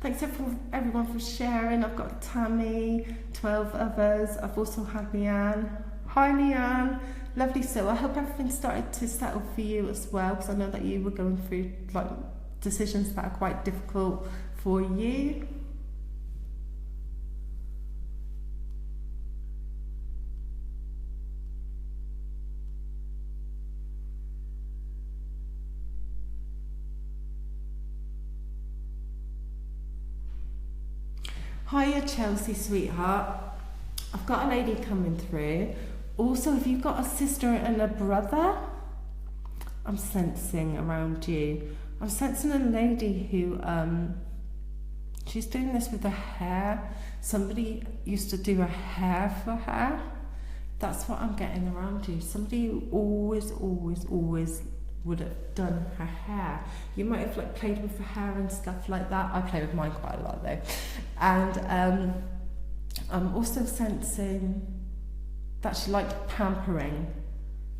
Thanks everyone for sharing. I've got Tammy, 12 others. I've also had Leanne. Hi Leanne, lovely. So I hope everything started to settle for you as well, because I know that you were going through like decisions that are quite difficult for you. Hiya Chelsea, sweetheart. I've got a lady coming through. Also, have you got a sister and a brother? I'm sensing around you. I'm sensing a lady who, she's doing this with her hair. Somebody used to do her hair for her. That's what I'm getting around you. Somebody who always would have done her hair. You might have like played with her hair and stuff like that. I play with mine quite a lot though. And I'm also sensing that she liked pampering.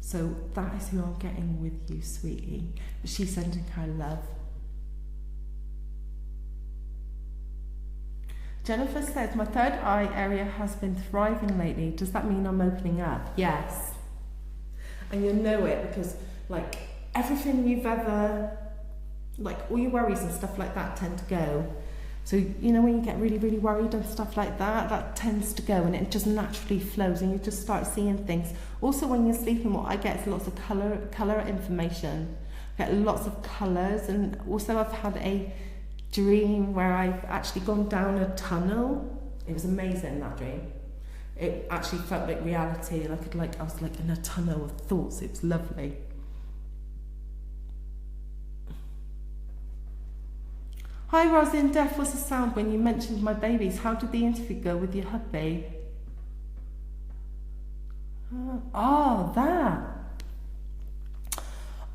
So that is who I'm getting with you, sweetie. She's sending her love. Jennifer says, my third eye area has been thriving lately. Does that mean I'm opening up? Yes. And you'll know it because like everything you've ever, like all your worries and stuff like that tend to go. So, you know, when you get really, really worried and stuff like that, that tends to go and it just naturally flows and you just start seeing things. Also, when you're sleeping, what I get is lots of colour information. I get lots of colours, and also I've had a dream where I've actually gone down a tunnel. It was amazing, that dream. It actually felt like reality. I was like in a tunnel of thoughts. It was lovely. Hi Rosin, deaf was the sound when you mentioned my babies. How did the interview go with your hubby? Oh, that.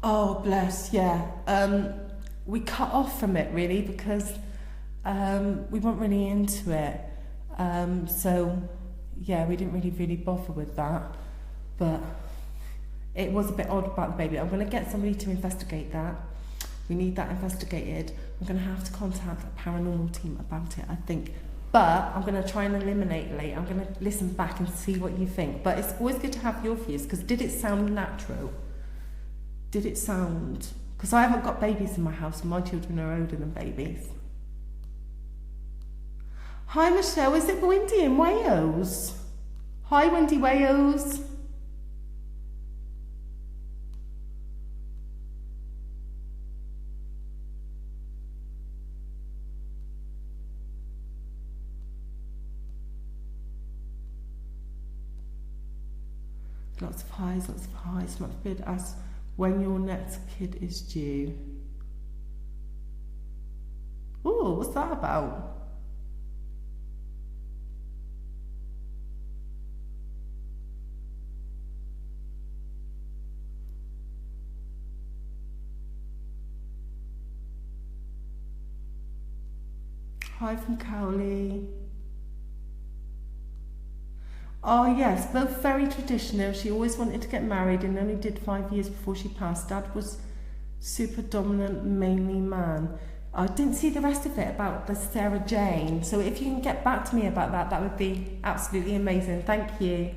Oh, bless, yeah. We cut off from it really because we weren't really into it. So, yeah, we didn't really bother with that. But it was a bit odd about the baby. I'm going to get somebody to investigate that. We need that investigated. I'm going to have to contact the paranormal team about it, I think. But I'm going to try and eliminate it later. I'm going to listen back and see what you think. But it's always good to have your views, because did it sound natural? Did it sound... Because I haven't got babies in my house, and my children are older than babies. Hi Michelle, is it windy in Wales? Hi windy Wales. Lots of highs, lots of highs. Much good as when your next kid is due. Ooh, what's that about? Hi from Cowley. Oh yes, both very traditional. She always wanted to get married and only did 5 years before she passed. Dad was super dominant, mainly man. I didn't see the rest of it about the Sarah Jane, so if you can get back to me about that, that would be absolutely amazing. Thank you.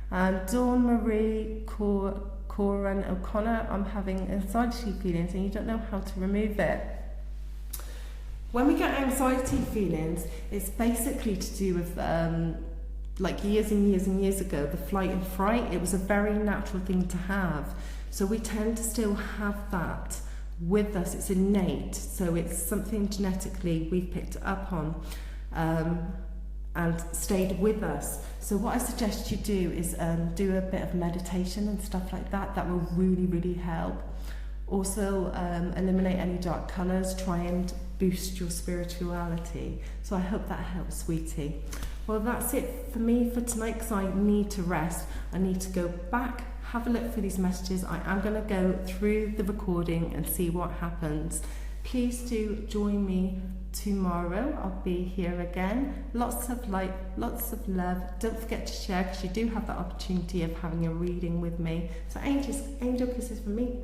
And Dawn Marie Coran O'Connor, I'm having anxiety feelings and you don't know how to remove it. When we get anxiety feelings, it's basically to do with like years and years ago, the flight and fright. It was a very natural thing to have. So we tend to still have that with us. It's innate. So it's something genetically we've picked up on and stayed with us. So what I suggest you do is do a bit of meditation and stuff like that. That will really help. Also eliminate any dark colours. Try and boost your spirituality. So I hope that helps, sweetie. Well, that's it for me for tonight, because I need to rest. I need to go back, have a look through these messages. I am going to go through the recording and see what happens. Please do join me tomorrow. I'll be here again. Lots of light, lots of love. Don't forget to share, because you do have the opportunity of having a reading with me. So angel kisses from me.